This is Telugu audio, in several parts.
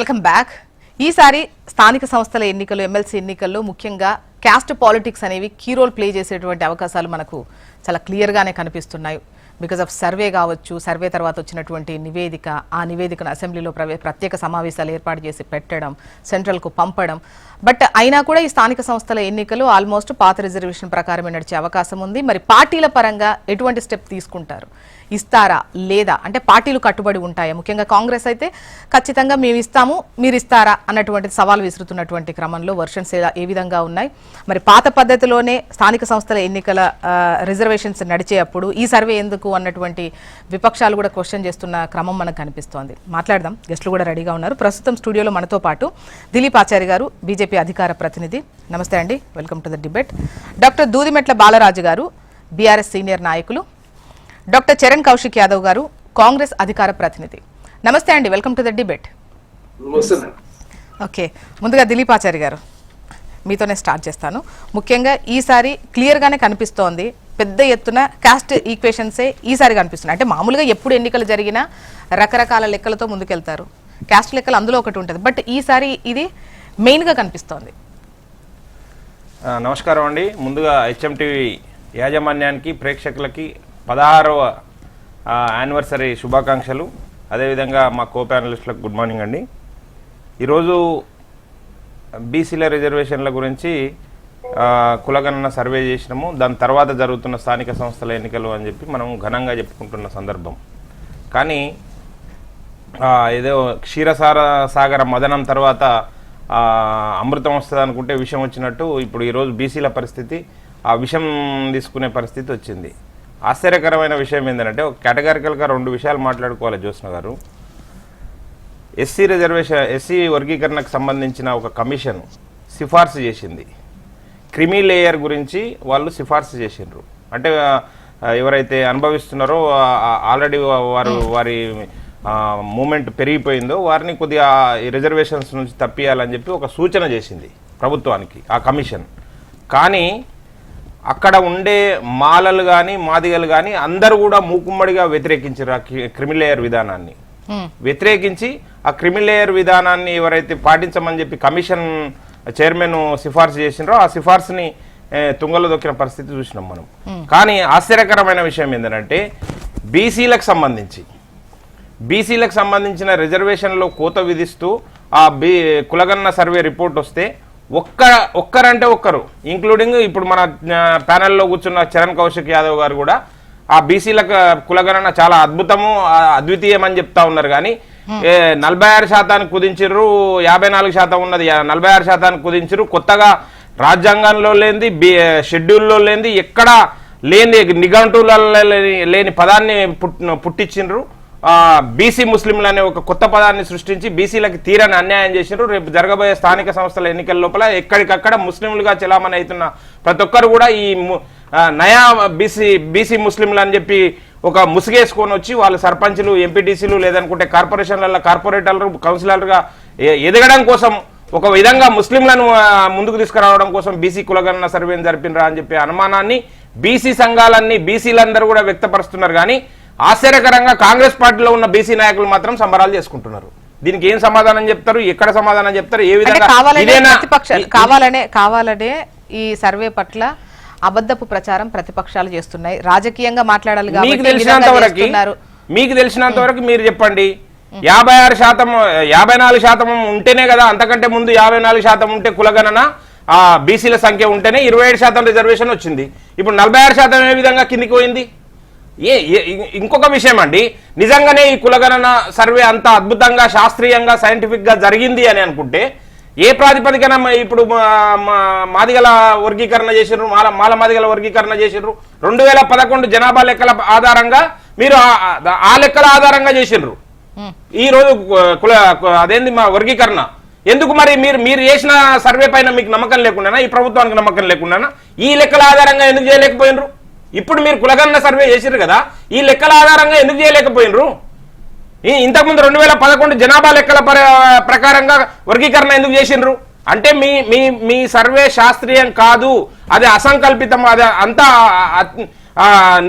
Welcome back. ఈసారి స్థానిక సంస్థల ఎన్నికలు, ఎమ్మెల్సీ ఎన్నికల్లో ముఖ్యంగా క్యాస్ట్ పాలిటిక్స్ అనేవి కీ రోల్ ప్లే చేసేటువంటి అవకాశాలు మనకు చాలా క్లియర్గానే కనిపిస్తున్నాయి. బికాజ్ ఆఫ్ సర్వే కావచ్చు, సర్వే తర్వాత వచ్చినటువంటి నివేదిక, ఆ నివేదికను అసెంబ్లీలో ప్రత్యేక సమావేశాలు ఏర్పాటు చేసి పెట్టడం, సెంట్రల్కు పంపడం. బట్ అయినా కూడా ఈ స్థానిక సంస్థల ఎన్నికలు ఆల్మోస్ట్ పాత రిజర్వేషన్ ప్రకారమే నడిచే అవకాశం ఉంది. మరి పార్టీల పరంగా ఎటువంటి స్టెప్ తీసుకుంటారు? ఇస్తారా లేదా అంటే పార్టీలు కట్టుబడి ఉంటాయా? ముఖ్యంగా కాంగ్రెస్ అయితే ఖచ్చితంగా మేము ఇస్తాము, మీరు ఇస్తారా అన్నటువంటి సవాల్ విసురుతున్నటువంటి క్రమంలో వర్షన్స్ ఏ విధంగా ఉన్నాయి? మరి పాత పద్ధతిలోనే స్థానిక సంస్థల ఎన్నికల రిజర్వేషన్స్ నడిచేటప్పుడు ఈ సర్వే ఎందుకు అన్నటువంటి విపక్షాలు కూడా క్వశ్చన్ చేస్తున్న క్రమం మనకు కనిపిస్తోంది. మాట్లాడదాం. గెస్టులు కూడా రెడీగా ఉన్నారు. ప్రస్తుతం స్టూడియోలో మనతో పాటు దిలీప్ ఆచారి గారు, బీజేపీ అధికార ప్రతినిధి. నమస్తే అండి, welcome to the debate. Doctor Dudimetla Balaraju గారు, బీఆర్ఎస్ సీనియర్ నాయకులు. డాక్టర్ చరణ్ కౌశిక్ యాదవ్ గారు, కాంగ్రెస్ అధికార ప్రతినిధి. నమస్తే అండి, welcome to the debate. Okay, ముందుగా దిలీప్ ఆచారి గారు మీతోనే స్టార్ట్ చేస్తాను. ముఖ్యంగా ఈసారి క్లియర్గానే కనిపిస్తోంది, పెద్ద ఎత్తున కాస్ట్ ఈక్వేషన్సే ఈసారి కనిపిస్తున్నాయి. అంటే మామూలుగా ఎప్పుడు ఎన్నికలు జరిగినా రకరకాల లెక్కలతో ముందుకెళ్తారు, కాస్ట్ లెక్కలు అందులో ఒకటి ఉంటుంది. బట్ ఈసారి ఇది మెయిన్గా కనిపిస్తోంది. నమస్కారం అండి. ముందుగా హెచ్ఎంటీవీ యాజమాన్యానికి, ప్రేక్షకులకి 16వ యానివర్సరీ శుభాకాంక్షలు. అదేవిధంగా మా కో ప్యానలిస్టులకు గుడ్ మార్నింగ్ అండి. ఈరోజు బీసీల రిజర్వేషన్ల గురించి కులగణన సర్వే చేసినాము. దాని తర్వాత జరుగుతున్న స్థానిక సంస్థల ఎన్నికలు అని చెప్పి మనం ఘనంగా చెప్పుకుంటున్న సందర్భం. కానీ ఏదో క్షీరసార సాగర మదనం తర్వాత అమృతం వస్తుంది అనుకుంటే విషం వచ్చినట్టు ఇప్పుడు ఈరోజు బీసీల పరిస్థితి ఆ విషం తీసుకునే పరిస్థితి వచ్చింది. ఆశ్చర్యకరమైన విషయం ఏంటంటే ఒక కేటగారికల్గా 2 విషయాలు మాట్లాడుకోవాలి జ్యోత్స్న గారు. ఎస్సీ వర్గీకరణకు సంబంధించిన ఒక కమిషన్ సిఫార్సు చేసింది. క్రిమీ లేయర్ గురించి వాళ్ళు సిఫార్సు చేసిండ్రు. అంటే ఎవరైతే అనుభవిస్తున్నారో ఆల్రెడీ వారి మూమెంట్ పెరిగిపోయిందో వారిని కొద్దిగా రిజర్వేషన్స్ నుంచి తప్పియాలని చెప్పి ఒక సూచన చేసింది ప్రభుత్వానికి ఆ కమిషన్. కానీ అక్కడ ఉండే మాలలు కానీ మాదిగలు కానీ అందరూ కూడా మూకుమ్మడిగా వ్యతిరేకించారు ఆ క్రిమిలేయర్ విధానాన్ని. వ్యతిరేకించి ఆ క్రిమిలేయర్ విధానాన్ని ఎవరైతే పాటించమని చెప్పి కమిషన్ చైర్మన్ సిఫార్సు చేసినారో ఆ సిఫార్సుని తుంగలో దొక్కిన పరిస్థితి చూసినాం మనం. కానీ ఆశ్చర్యకరమైన విషయం ఏంటంటే బీసీలకు సంబంధించిన రిజర్వేషన్లో కోత విధిస్తూ ఆ కులగణన సర్వే రిపోర్ట్ వస్తే ఒక్కరంటే ఒక్కరు, ఇంక్లూడింగ్ ఇప్పుడు మన ప్యానెల్లో కూర్చున్న చరణ్ కౌశిక్ యాదవ్ గారు కూడా ఆ బీసీలకు కులగణన చాలా అద్భుతము, అద్వితీయం అని చెప్తా ఉన్నారు. కానీ 46% కుదించిర్రు, 54% ఉన్నది 46% కుదించిర్రు. కొత్తగా రాజ్యాంగంలో లేనిది, షెడ్యూల్లో లేనిది, ఎక్కడ లేని నిఘంటువులలో లేని పదాన్ని పుట్టించిండ్రు. బీసీ ముస్లింలు అనే ఒక కొత్త పదాన్ని సృష్టించి బీసీలకు తీరని అన్యాయం చేసినారు. రేపు జరగబోయే స్థానిక సంస్థల ఎన్నికల లోపల ఎక్కడికక్కడ ముస్లింలుగా చెలామణి అవుతున్న ప్రతి ఒక్కరు కూడా ఈ నయా బీసీ ముస్లింలు అని చెప్పి ఒక ముసుగేసుకొని వచ్చి వాళ్ళు సర్పంచ్లు, ఎంపీటీసీలు లేదనుకుంటే కార్పొరేషన్లలో కార్పొరేటర్లు, కౌన్సిలర్గా ఎదగడం కోసం ఒక విధంగా ముస్లింలను ముందుకు తీసుకురావడం కోసం బీసీ కులగణన సర్వేని జరిపినరా అని చెప్పి అనుమానాన్ని బీసీ సంఘాలన్నీ, బీసీలందరూ కూడా వ్యక్తపరుస్తున్నారు. కానీ ఆశ్చర్యకరంగా కాంగ్రెస్ పార్టీలో ఉన్న బీసీ నాయకులు మాత్రం సంబరాలు చేసుకుంటున్నారు. దీనికి ఏం సమాధానం చెప్తారు? ఎక్కడ సమాధానం చెప్తారు? ఏ విధంగా కావాలనే ఈ సర్వే పట్ల అబద్ధపు ప్రచారం ప్రతిపక్షాలు చేస్తున్నాయి. రాజకీయంగా మాట్లాడాలి. మీకు తెలిసినంత వరకు మీరు చెప్పండి. 56%, 54% ఉంటేనే కదా, అంతకంటే ముందు 54% ఉంటే కులగణన బీసీల సంఖ్య ఉంటేనే 27% రిజర్వేషన్ వచ్చింది. ఇప్పుడు 46% ఏ విధంగా కిందికి పోయింది? ఇంకొక విషయం అండి, నిజంగానే ఈ కులగణన సర్వే అంత అద్భుతంగా, శాస్త్రీయంగా, సైంటిఫిక్గా జరిగింది అని అనుకుంటే ఏ ప్రాతిపదికన ఇప్పుడు మాదిగల వర్గీకరణ చేసిర్రు, మాల మాదిగల వర్గీకరణ చేసిర్రు? 2011 జనాభా లెక్కల ఆధారంగా మీరు ఆ లెక్కల ఆధారంగా చేసిర్రు. ఈ రోజు అదేంది మా వర్గీకరణ ఎందుకు? మరి మీరు చేసిన సర్వే పైన మీకు నమ్మకం లేకుండా, ఈ ప్రభుత్వానికి నమ్మకం లేకుండా ఈ లెక్కల ఆధారంగా ఎందుకు చేయలేకపోయినరు? ఇప్పుడు మీరు కులగణన సర్వే చేసిర్రు కదా, ఈ లెక్కల ఆధారంగా ఎందుకు చేయలేకపోయినరు? ఇంతకుముందు 2011 జనాభా లెక్కల ప్రకారంగా వర్గీకరణ ఎందుకు చేసిండ్రు? అంటే మీ సర్వే శాస్త్రీయం కాదు, అది అసంకల్పితం, అది అంతా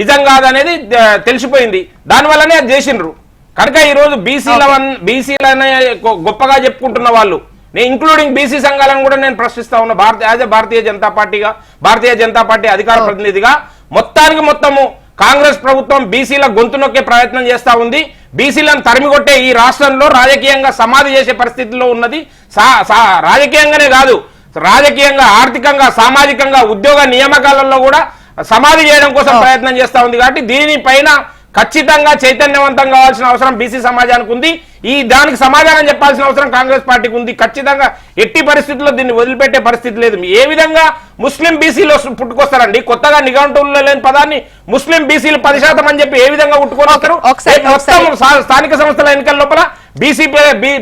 నిజం కాదనేది తెలిసిపోయింది. దానివల్లనే అది చేసిండ్రు. కనుక ఈ రోజు బీసీలనే గొప్పగా చెప్పుకుంటున్న వాళ్ళు, నేను ఇంక్లూడింగ్ బీసీ సంఘాలను కూడా నేను ప్రశ్నిస్తా ఉన్నా. భారతీయ జనతా పార్టీ అధికార ప్రతినిధిగా మొత్తము కాంగ్రెస్ ప్రభుత్వం బీసీల గొంతు నొక్కే ప్రయత్నం చేస్తా ఉంది. బీసీలను తరిమికొట్టే ఈ రాష్ట్రంలో రాజకీయంగా సమాధి చేసే పరిస్థితిలో ఉన్నది. రాజకీయంగానే కాదు, రాజకీయంగా, ఆర్థికంగా, సామాజికంగా, ఉద్యోగ నియామకాలలో కూడా సమాధి చేయడం కోసం ప్రయత్నం చేస్తా ఉంది. కాబట్టి దీనిపైన ఖచ్చితంగా చైతన్యవంతం కావాల్సిన అవసరం బీసీ సమాజానికి ఉంది. దానికి సమాధానం చెప్పాల్సిన అవసరం కాంగ్రెస్ పార్టీకి ఉంది. ఖచ్చితంగా ఎట్టి పరిస్థితుల్లో దీన్ని వదిలిపెట్టే పరిస్థితి లేదు. ఏ విధంగా ముస్లిం బీసీలో పుట్టుకొస్తారండి? కొత్తగా నిఘంటువుల్లో లేని పదాన్ని ముస్లిం బీసీలు 10% అని చెప్పి ఏ విధంగా పుట్టుకొని వస్తారు? స్థానిక సంస్థల ఎన్నికల లోపల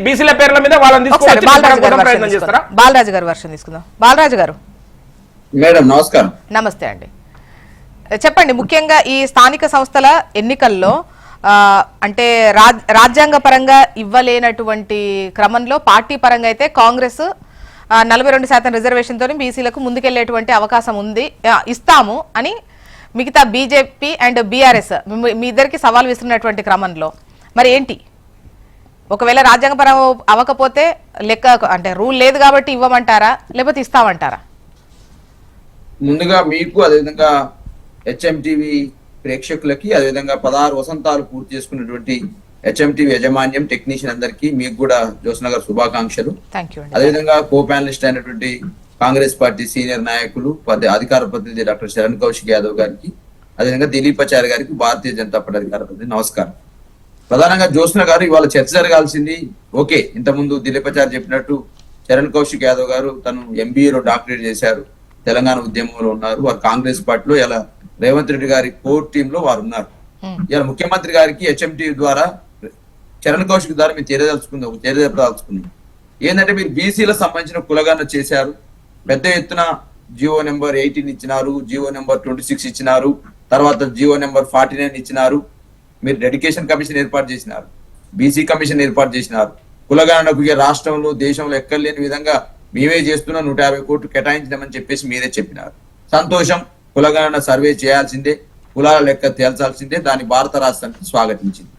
బీసీల పేర్ల మీద వాళ్ళని తీసుకొని ప్రయత్నం చేస్తారా? బాలరాజు గారు వర్షం తీసుకుందాం. బాలరాజు గారు మేడం నమస్కారం. నమస్తే అండి. చెప్పండి, ముఖ్యంగా ఈ స్థానిక సంస్థల ఎన్నికల్లో అంటే రాజ్యాంగ పరంగా ఇవ్వలేనటువంటి క్రమంలో పార్టీ పరంగా అయితే కాంగ్రెస్ 42% రిజర్వేషన్ తోని బీసీలకు ముందుకెళ్లేటువంటి అవకాశం ఉంది, ఇస్తాము అని మిగతా బీజేపీ అండ్ బీఆర్ఎస్ మీ ఇద్దరికి సవాల్ విస్తున్నటువంటి క్రమంలో మరి ఏంటి? ఒకవేళ రాజ్యాంగపరం అవ్వకపోతే లెక్క అంటే రూల్ లేదు కాబట్టి ఇవ్వమంటారా, లేకపోతే ఇస్తామంటారా? ముందుగా మీకు అదేవిధంగా హెచ్ఎంటీవీ ప్రేక్షకులకి, అదేవిధంగా 16 వసంతాలు పూర్తి చేసుకున్నటువంటి హెచ్ఎంటీవీ యాజమాన్యం, టెక్నీషియన్ అందరికీ మీకు కూడా జ్యోత్స్న గారు శుభాకాంక్షలు. అదేవిధంగా కో ప్యానలిస్ట్ అయినటువంటి కాంగ్రెస్ పార్టీ సీనియర్ నాయకులు అధికార ప్రతినిధి డాక్టర్ శరణ్ కౌశిక్ యాదవ్ గారికి, అదేవిధంగా దిలీపాచారి గారికి, భారతీయ జనతా పార్టీ అధికార ప్రతినిధి నమస్కారం. ప్రధానంగా జ్యోత్స్న గారు ఇవాళ చర్చ జరగాల్సింది ఓకే. ఇంతకుముందు దిలీపాచారి చెప్పినట్టు శరణ్ కౌశిక్ యాదవ్ గారు తను ఎంబీఏలో డాక్టరేట్ చేశారు, తెలంగాణ ఉద్యమంలో ఉన్నారు. వారు కాంగ్రెస్ పార్టీలో ఇలా రేవంత్ రెడ్డి గారి కోర్ టీమ్ లో వారు ఉన్నారు. ఇలా ముఖ్యమంత్రి గారికి హెచ్ఎంటీ ద్వారా చరణ్ కౌశిక్ ద్వారా మీరు తెలియజెప్పదలుచుకుందాం ఏంటంటే, మీరు బీసీలకు సంబంధించిన కులగణన చేశారు. పెద్ద ఎత్తున జియో నెంబర్ 18 ఇచ్చినారు, జియో నెంబర్ 26 ఇచ్చినారు, తర్వాత జియో నెంబర్ 49 ఇచ్చినారు. మీరు డెడికేషన్ కమిషన్ ఏర్పాటు చేసినారు, బీసీ కమిషన్ ఏర్పాటు చేసినారు. కులగణనకు రాష్ట్రంలో దేశంలో ఎక్కర్లేని విధంగా మేమే చేస్తున్నా 150 కోట్లు కేటాయించమని చెప్పేసి మీరే చెప్పినారు. సంతోషం. కులగణన సర్వే చేయాల్సిందే, కులాల లెక్క తేల్చాల్సిందే. దాన్ని భారత రాష్ట్రానికి స్వాగతించింది.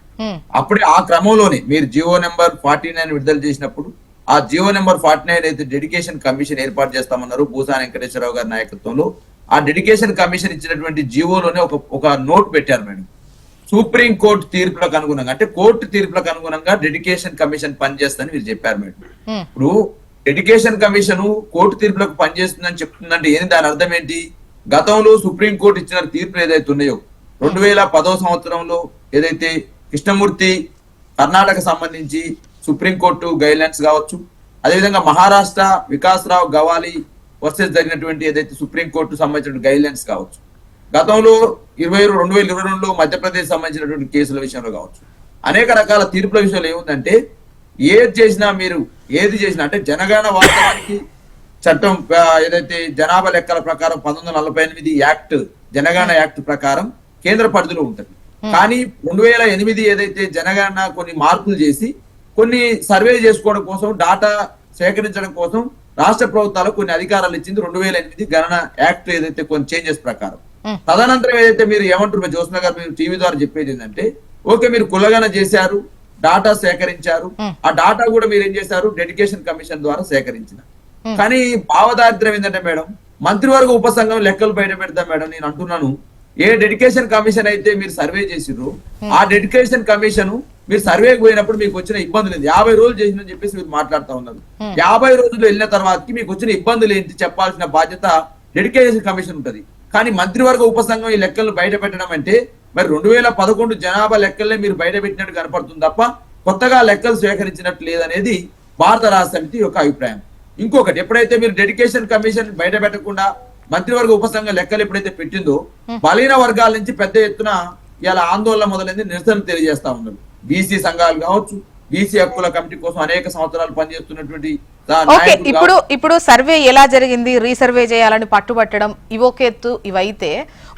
అప్పుడే ఆ క్రమంలోనే మీరు జియో నెంబర్ 49 విడుదల చేసినప్పుడు ఆ జియో నెంబర్ 49 అయితే డెడికేషన్ కమిషన్ ఏర్పాటు చేస్తామన్నారు భూసాని వెంకటేశ్వరరావు గారి నాయకత్వంలో. ఆ డెడికేషన్ కమిషన్ ఇచ్చినటువంటి జియోలోనే ఒక నోట్ పెట్టారు మేడం. సుప్రీం కోర్టు తీర్పులకు అనుగుణంగా, అంటే కోర్టు తీర్పులకు అనుగుణంగా డెడికేషన్ కమిషన్ పనిచేస్తుందని మీరు చెప్పారు మేడం. ఇప్పుడు డెడికేషన్ కమిషన్ కోర్టు తీర్పులకు పనిచేస్తుందని చెప్తుందంటే ఏంటి, దాని అర్థం ఏంటి? గతంలో సుప్రీం కోర్టు ఇచ్చిన తీర్పులు ఏదైతే ఉన్నాయో 2010వ సంవత్సరంలో ఏదైతే కృష్ణమూర్తి కర్ణాటక సంబంధించి సుప్రీంకోర్టు గైడ్ లైన్స్ కావచ్చు, అదేవిధంగా మహారాష్ట్ర వికాస్ రావు గవాలి వర్సెస్ జరిగినటువంటి ఏదైతే సుప్రీంకోర్టు సంబంధించిన గైడ్ లైన్స్ కావచ్చు, గతంలో 2022లో మధ్యప్రదేశ్ సంబంధించినటువంటి కేసుల విషయంలో కావచ్చు, అనేక రకాల తీర్పుల విషయంలో ఏముందంటే, ఏది చేసినా అంటే జనగణన వాస్తవానికి చట్టం ఏదైతే జనాభా లెక్కల ప్రకారం 1948 యాక్ట్, జనగణన యాక్ట్ ప్రకారం కేంద్ర పరిధిలో ఉంటుంది. కానీ 2008 ఏదైతే జనగణన కొన్ని మార్పులు చేసి కొన్ని సర్వే చేసుకోవడం కోసం, డాటా సేకరించడం కోసం రాష్ట్ర ప్రభుత్వాలకు కొన్ని అధికారాలు ఇచ్చింది 2008 గణన యాక్ట్ ఏదైతే కొన్ని చేంజెస్ ప్రకారం. తదనంతరం ఏదైతే మీరు ఏమంటారు జ్యోత్స్న గారు, మీరు టీవీ ద్వారా చెప్పేది ఏంటంటే, ఓకే మీరు కులగణన చేశారు, డాటా సేకరించారు, ఆ డాటా కూడా మీరు ఏం చేశారు, డెడికేషన్ కమిషన్ ద్వారా సేకరించిన. కానీ భావదారిద్ర్యం ఏంటంటే మేడం, మంత్రివర్గ ఉపసంఘం లెక్కలు బయట పెడతాం మేడం. నేను అంటున్నాను, ఏ డెడికేషన్ కమిషన్ అయితే మీరు సర్వే చేసిర్రు, ఆ డెడికేషన్ కమిషన్ మీరు సర్వేకి పోయినప్పుడు మీకు వచ్చిన ఇబ్బందులు ఏంటి, 50 రోజులు చేసిందని చెప్పేసి మీరు మాట్లాడుతూ ఉన్నారు. 50 రోజులు వెళ్ళిన తర్వాతకి మీకు వచ్చిన ఇబ్బందులు ఏంటి చెప్పాల్సిన బాధ్యత డెడికేషన్ కమిషన్ ఉంటది. కానీ మంత్రివర్గ ఉపసంఘం ఈ లెక్కలు బయట పెట్టడం అంటే, మరి 2011 జనాభా లెక్కలనే మీరు బయట పెట్టినట్టు కనపడుతుంది తప్ప కొత్తగా లెక్కలు స్వీకరించినట్టు లేదనేది భారత రాష్ట్ర సమితి యొక్క అభిప్రాయం. ఇంకొకటి, ఎప్పుడైతే మీరు డెడికేషన్ కమిషన్ బయట పెట్టకుండా మంత్రివర్గ ఉపసంఘం లెక్కలు ఎప్పుడైతే పెట్టిందో, బలహీన వర్గాల నుంచి పెద్ద ఎత్తున ఇలా ఆందోళన మొదలైంది, నిరసన తెలియజేస్తా ఉన్నారు. బీసీ సంఘాలు కావచ్చు, బీసీ హక్కుల కమిటీ కోసం అనేక సంవత్సరాలు పనిచేస్తున్నటువంటి ఇప్పుడు సర్వే ఎలా జరిగింది, రీసర్వే చేయాలని పట్టుబట్టడం ఇవొక ఎత్తు. ఇవైతే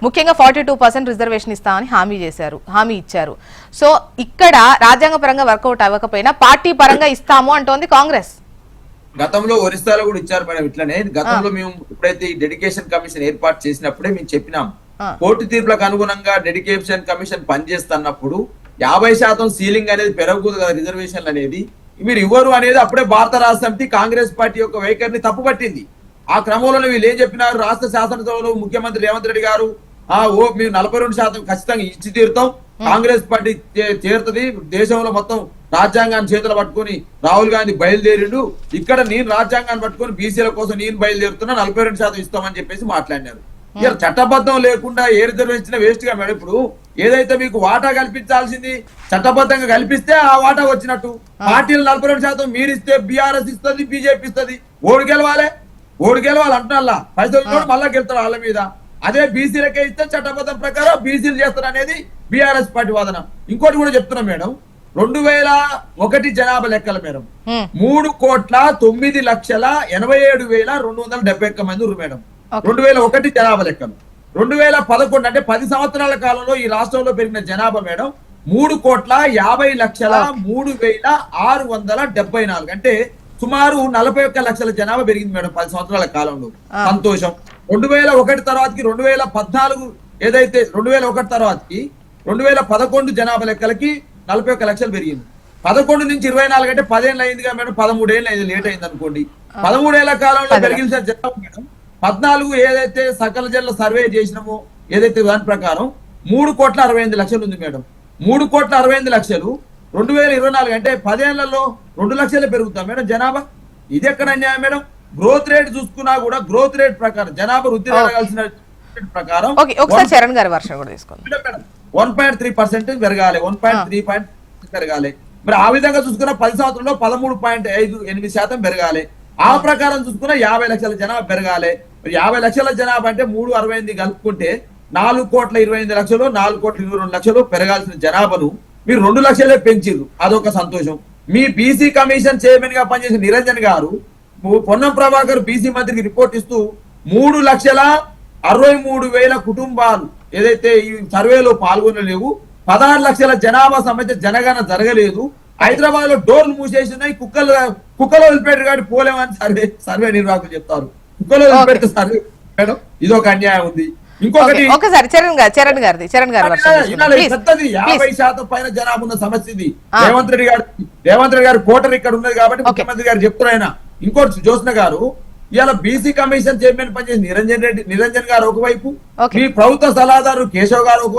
ముఖ్యంగా 42% రిజర్వేషన్ ఇస్తామని హామీ ఇచ్చారు. సో ఇక్కడ రాజ్యాంగ పరంగా వర్కౌట్ అవ్వకపోయినా పార్టీ పరంగా ఇస్తాము అంటోంది కాంగ్రెస్. గతంలో ఒరిస్సాలో కూడా ఇచ్చారు మేడం. ఇట్లనే గతంలో మేము ఎప్పుడైతే ఈ డెడికేషన్ కమిషన్ ఏర్పాటు చేసినప్పుడే మేము చెప్పినాం, కోర్టు తీర్పులకు అనుగుణంగా డెడికేషన్ కమిషన్ పనిచేస్తున్నప్పుడు 50% సీలింగ్ అనేది పెరగకూడదు కదా రిజర్వేషన్లు అనేది మీరు ఇవ్వరు అనేది అప్పుడే భారత రాష్ట్ర సమితి కాంగ్రెస్ పార్టీ యొక్క వైఖరిని తప్పుపట్టింది. ఆ క్రమంలో వీళ్ళు ఏం చెప్పినారు, రాష్ట్ర శాసనసభలో ముఖ్యమంత్రి రేవంత్ రెడ్డి గారు మేము 42% ఖచ్చితంగా ఇచ్చి తీరుతాం, కాంగ్రెస్ పార్టీ చేరుతుంది, దేశంలో మొత్తం రాజ్యాంగాన్ని చేతులు పట్టుకొని రాహుల్ గాంధీ బయలుదేరిండు, ఇక్కడ నేను రాజ్యాంగాన్ని పట్టుకొని బీసీల కోసం నేను బయలుదేరుతున్నా 42% ఇస్తామని చెప్పేసి మాట్లాడినారు. ఇక చట్టబద్ధం లేకుండా ఏ రిజర్వేషన్ వేస్ట్ గా మేడం. ఇప్పుడు ఏదైతే మీకు వాటా కల్పించాల్సింది చట్టబద్ధంగా కల్పిస్తే ఆ వాటా వచ్చినట్టు. పార్టీలు 42% మీరు ఇస్తే బీఆర్ఎస్ ఇస్తుంది, బీజేపీ ఇస్తుంది, ఓడి గెలవాలి అంటున్నా పైసలు మళ్ళా గెలుతారు వాళ్ళ మీద. అదే బీసీలకే ఇస్తే చట్టబద్ధం ప్రకారం బీసీలు చేస్తారు అనేది బీఆర్ఎస్ పార్టీ వాదన. ఇంకోటి కూడా చెప్తున్నాం మేడం, 2001 జనాభా లెక్కల మేడం 3,09,87,271 మంది ఉన్నారు మేడం. 2001 జనాభా లెక్కలు. 2011 అంటే 10 సంవత్సరాల కాలంలో ఈ రాష్ట్రంలో పెరిగిన జనాభా మేడం 3,50,03,674 అంటే సుమారు 41 లక్షల జనాభా పెరిగింది మేడం 10 సంవత్సరాల కాలంలో. సంతోషం. 2001 తర్వాతకి 2014 ఏదైతే 2001 తర్వాతకి 2011 జనాభా లెక్కలకి 41 లక్షలు పెరిగింది. 11 నుంచి 24 అంటే 10 ఏళ్ళు అయిందిగా మేడం, 13 ఏళ్ళు అయింది, లేట్ అయింది అనుకోండి. 13 ఏళ్ల కాలంలో పెరిగిన జనాభా మేడం 14 ఏదైతే సకల జనుల సర్వే చేసినామో ఏదైతే దాని ప్రకారం 3,68,00,000 ఉంది మేడం. 3,68,00,000 2024 అంటే 10 ఏళ్లలో 2 లక్షలే పెరుగుతాం మేడం జనాభా. ఇది ఎక్కడ అన్యాయం మేడం? గ్రోత్ రేట్ చూసుకున్నా కూడా గ్రోత్ రేట్ ప్రకారం జనాభా వృద్ధి జరగాల్సిన ప్రకారం 1.3% పెరగాలి, 1.3% పెరగాలి. మరి ఆ విధంగా చూసుకున్న 10 సంవత్సరంలో 13.58% పెరగాలి. ఆ ప్రకారం చూసుకున్న 50 లక్షల జనాభా పెరగాలి. మరి 50 లక్షల జనాభా అంటే 368 కలుపుకుంటే 4,28,00,000 4,22,00,000 పెరగాల్సిన జనాభాను మీరు 2 లక్షలే పెంచిర్రు. అదొక సంతోషం. మీ బీసీ కమిషన్ చైర్మన్ గా పనిచేసిన నిరంజన్ గారు పొన్నం ప్రభాకర్ బీసీ మంత్రికి రిపోర్ట్ ఇస్తూ 3,63,000 కుటుంబాలు ఏదైతే ఈ సర్వేలో పాల్గొనలేవు, 16 లక్షల జనాభా సమస్య జనగణన జరగలేదు, హైదరాబాద్ లో డోర్లు మూసేసినాయి, కుక్కలో వదిలిపెట్టారు కాబట్టి పోలేమని సర్వే నిర్వాహకులు చెప్తారు. కుక్కలో వదిలిపెడితే సర్వే మేడం ఇది ఒక అన్యాయం ఉంది. ఇంకొకటి ఒకసారి చరణ్ గారు 50% పైన జనాభా ఉన్న సమస్య ఇది. రేవంత్ రెడ్డి గారు కోటర్ ఇక్కడ ఉన్నది కాబట్టి ముఖ్యమంత్రి గారు చెప్తున్నారు. ఇంకోటి జ్యోత్స్న గారు ఇవాళ బీసీ కమిషన్ చైర్మన్ పనిచేసి నిరంజన్ గారు ఒకవైపు, మీ ప్రభుత్వ సలహాదారు కేశవరావు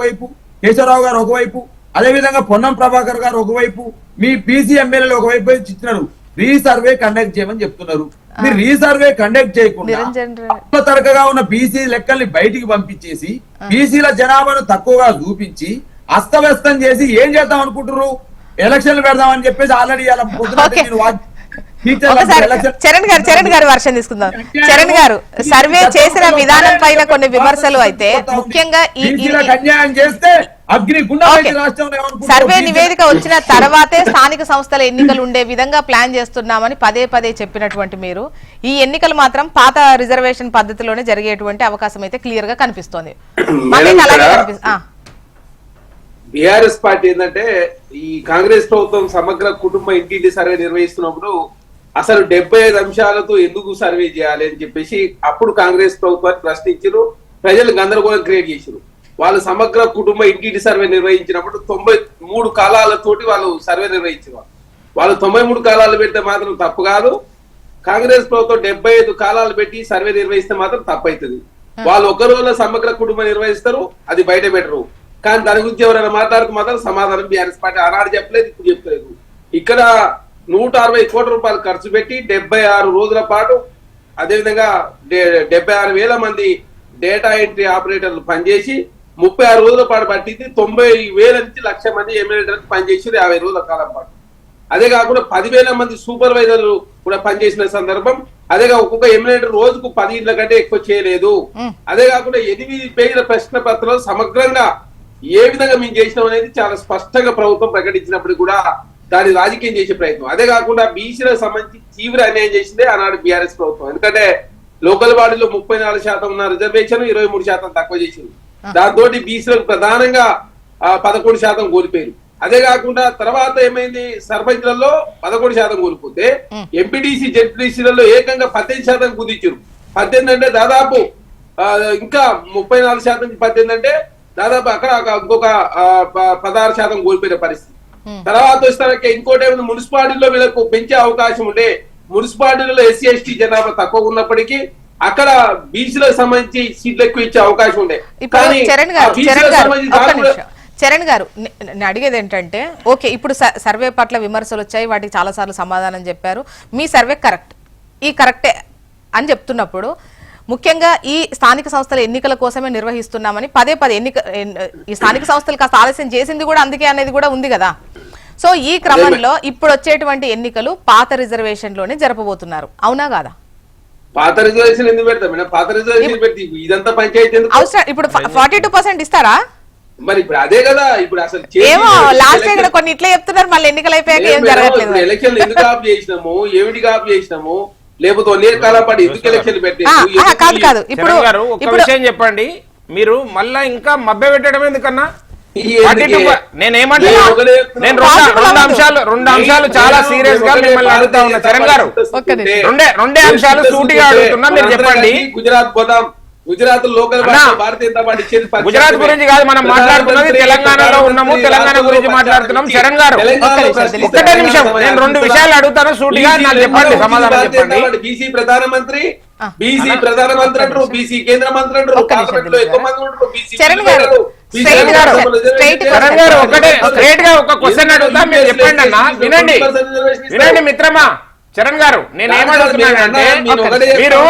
గారు ఒకవైపు, అదే విధంగా పొన్నం ప్రభాకర్ గారు ఒకవైపు, మీ బీసీ ఎమ్మెల్యేలు ఒకవైపు ఇచ్చినారు రీసర్వే కండక్ట్ చేయమని చెప్తున్నారు. మీరు రీసర్వే కండక్ట్ చేయకుండా తరగగా ఉన్న బీసీ లెక్కల్ని బయటికి పంపించేసి బీసీల జనాభాను తక్కువగా చూపించి అస్తవ్యస్తం చేసి ఏం చేద్దాం అనుకుంటున్నారు? ఎలక్షన్లు పెడదామని చెప్పేసి ఆల్రెడీ చరణ్ గారు వర్షం తీసుకుందాం. చరణ్ గారు సర్వే చేసిన విధానం పైన కొన్ని విమర్శలు అయితే ముఖ్యంగా ఈ సర్వే నివేదిక వచ్చిన తర్వాతే స్థానిక సంస్థల ఎన్నికలు ఉండే విధంగా ప్లాన్ చేస్తున్నామని పదే చెప్పినటువంటి మీరు ఈ ఎన్నికలు మాత్రం పాత రిజర్వేషన్ పద్ధతిలోనే జరిగేటువంటి అవకాశం అయితే క్లియర్ గా కనిపిస్తోంది. బీఆర్ఎస్ పార్టీ ఏంటంటే ఈ కాంగ్రెస్ ప్రభుత్వం సమగ్ర కుటుంబ ఇంటింటి సర్వే నిర్వహిస్తున్నప్పుడు అసలు 75 అంశాలతో ఎందుకు సర్వే చేయాలి అని చెప్పేసి అప్పుడు కాంగ్రెస్ ప్రభుత్వాన్ని ప్రశ్నించారు, ప్రజలు గందరగోళం క్రియేట్ చేశారు. వాళ్ళు సమగ్ర కుటుంబ ఇంటింటి సర్వే నిర్వహించినప్పుడు 93 కాలాలతోటి వాళ్ళు సర్వే నిర్వహించారు. వాళ్ళు 93 కాలాలు పెడితే మాత్రం తప్పు కాదు, కాంగ్రెస్ ప్రభుత్వం 75 కాలాలు పెట్టి సర్వే నిర్వహిస్తే మాత్రం తప్పు అవుతుంది. వాళ్ళు ఒక రోజులో సమగ్ర కుటుంబం నిర్వహిస్తారు, అది బయట పెట్టరు. కానీ దాని గురించి ఎవరైనా మాట్లాడుతూ మాత్రం సమాధానం బీఆర్ఎస్ పార్టీ ఆనాడు చెప్పలేదు, ఇప్పుడు చెప్తలేదు. ఇక్కడ 160 కోట్ల రూపాయలు ఖర్చు పెట్టి 76 రోజుల పాటు, అదేవిధంగా 76,000 మంది డేటా ఎంట్రీ ఆపరేటర్లు పనిచేసి 36 రోజుల పాటు పట్టింది. 90,000 నుంచి 1,00,000 మంది ఎమ్మెల్యేలకు పనిచేసి 50 రోజుల కాలం పాటు. అదే కాకుండా 10,000 మంది సూపర్వైజర్లు కూడా పనిచేసిన సందర్భం. అదేగా ఒక్కొక్క ఎమ్మెల్యే రోజుకు 10 ఇండ్ల కంటే ఎక్కువ చేయలేదు. అదే కాకుండా 8 పేజీల ప్రశ్న పత్రాలు సమగ్రంగా ఏ విధంగా మేము చేసినాం అనేది చాలా స్పష్టంగా ప్రభుత్వం ప్రకటించినప్పుడు కూడా దాన్ని రాజకీయం చేసే ప్రయత్నం. అదే కాకుండా బీసీలకు సంబంధించి తీవ్ర అన్యాయం చేసిందే ఆనాడు బీఆర్ఎస్ ప్రభుత్వం. ఎందుకంటే లోకల్ బాడీలో 34% ఉన్న రిజర్వేషన్ 23% తక్కువ చేసింది. దాంతో బీసీలకు ప్రధానంగా 11% కోల్పోయారు. అదే కాకుండా తర్వాత ఏమైంది, సర్పంచ్లలో 11% కోల్పోతే ఎంపీటీసీ జెడ్పీటీసీలలో ఏకంగా 18% కుదించారు. 18 అంటే దాదాపు ఇంకా 34% నుంచి 18 అంటే దాదాపు అక్కడ ఇంకొక 16% కోల్పోయిన పరిస్థితి. తర్వాత వస్తానికి ఇంకోటి ఏమైనా మున్సిపాలిటీలో వీళ్ళకు పెంచే అవకాశం ఉండే, మున్సిపాలిటీలో ఎస్సీ ఎస్టీ జనాభా తక్కువ ఉన్నప్పటికీ అక్కడ బీసీలకు సంబంధించి సీట్లు ఎక్కువ ఇచ్చే అవకాశం ఉండే. కానీ చరణ్ గారు నేను అడిగేది ఏంటంటే, ఓకే ఇప్పుడు సర్వే పట్ల విమర్శలు వచ్చాయి, వాటికి చాలా సార్లు సమాధానం చెప్పారు, మీ సర్వే కరెక్టే అని చెప్తున్నప్పుడు ముఖ్యంగా ఈ స్థానిక సంస్థల ఎన్నికల కోసమే నిర్వహిస్తున్నామని పదే ఈ స్థానిక సంస్థలు కాస్త ఆలస్యం చేసింది కూడా అందుకే అనేది కూడా ఉంది కదా. సో ఈ క్రమంలో ఇప్పుడు వచ్చేటువంటి ఎన్నికలు పాత రిజర్వేషన్ లోనే జరపబోతున్నారు, అవునా కాదా? పాత రిజర్వేషన్ ఎందుకు పెడతాం మేడం? పాత రిజర్వేషన్ పెట్టి ఇదంతా పంచాయతీ అవసరం. ఇప్పుడు 42% ఇస్తారా? మరి ఇప్పుడు అదే కదా. ఇప్పుడు అసలు ఏమో లాస్ట్ ఇయర్ కొన్ని ఇట్లా చెప్తున్నారు, మళ్ళీ ఎన్నికలు అయిపోయాక ఏం జరగట్లేదు. ఎలక్షన్లు ఎందుకు ఆఫ్ చేసినాము, ఏమిటికి ఆఫ్ చేసినాము, లేకపోతే 1 year కాలం పాటు ఎందుకు ఎలక్షన్లు కాదు కాదు. ఇప్పుడు ఒక విషయం చెప్పండి, మీరు మళ్ళా ఇంకా మభ్య పెట్టడం ఎందుకన్నా? నేను రెండు అంశాలు చాలా సీరియస్ గా మిమ్మల్ని అడుగుతా ఉన్నా చరణ్ గారు. రెండే అంశాలు సూటిగా అడుగుతున్నా, మీరు చెప్పండి. గుజరాత్ పోదాం, గుజరాత్ లోకల్ భారతీయ జనతా పార్టీ గుజరాత్ గురించి కాదు మనం మాట్లాడుతున్నది, తెలంగాణలో ఉన్నాము, తెలంగాణ గురించి మాట్లాడుతున్నాం. చరణ్ గారు ఒక్కటే నిమిషం, నేను 2 విషయాలు అడుగుతాను సూటిగా, నాకు చెప్పండి, సమాధానం చెప్పండి. బీసీ ప్రధానమంత్రి, బీసీ ప్రధానమంత్రి అంటారు, బీసీ కేంద్ర మంత్రి అంటారు, పార్లమెంట్ లో ఎక్కువ మంది ఉంటారు. చరణ్ గారు ఒకటే స్ట్రైట్ గా ఒక క్వశ్చన్ అడుగుతా, మీరు చెప్పండి అన్న. వినండి మిత్రమా. చరణ్ గారు నేనేమడుగుతున్నానంటే, మీరు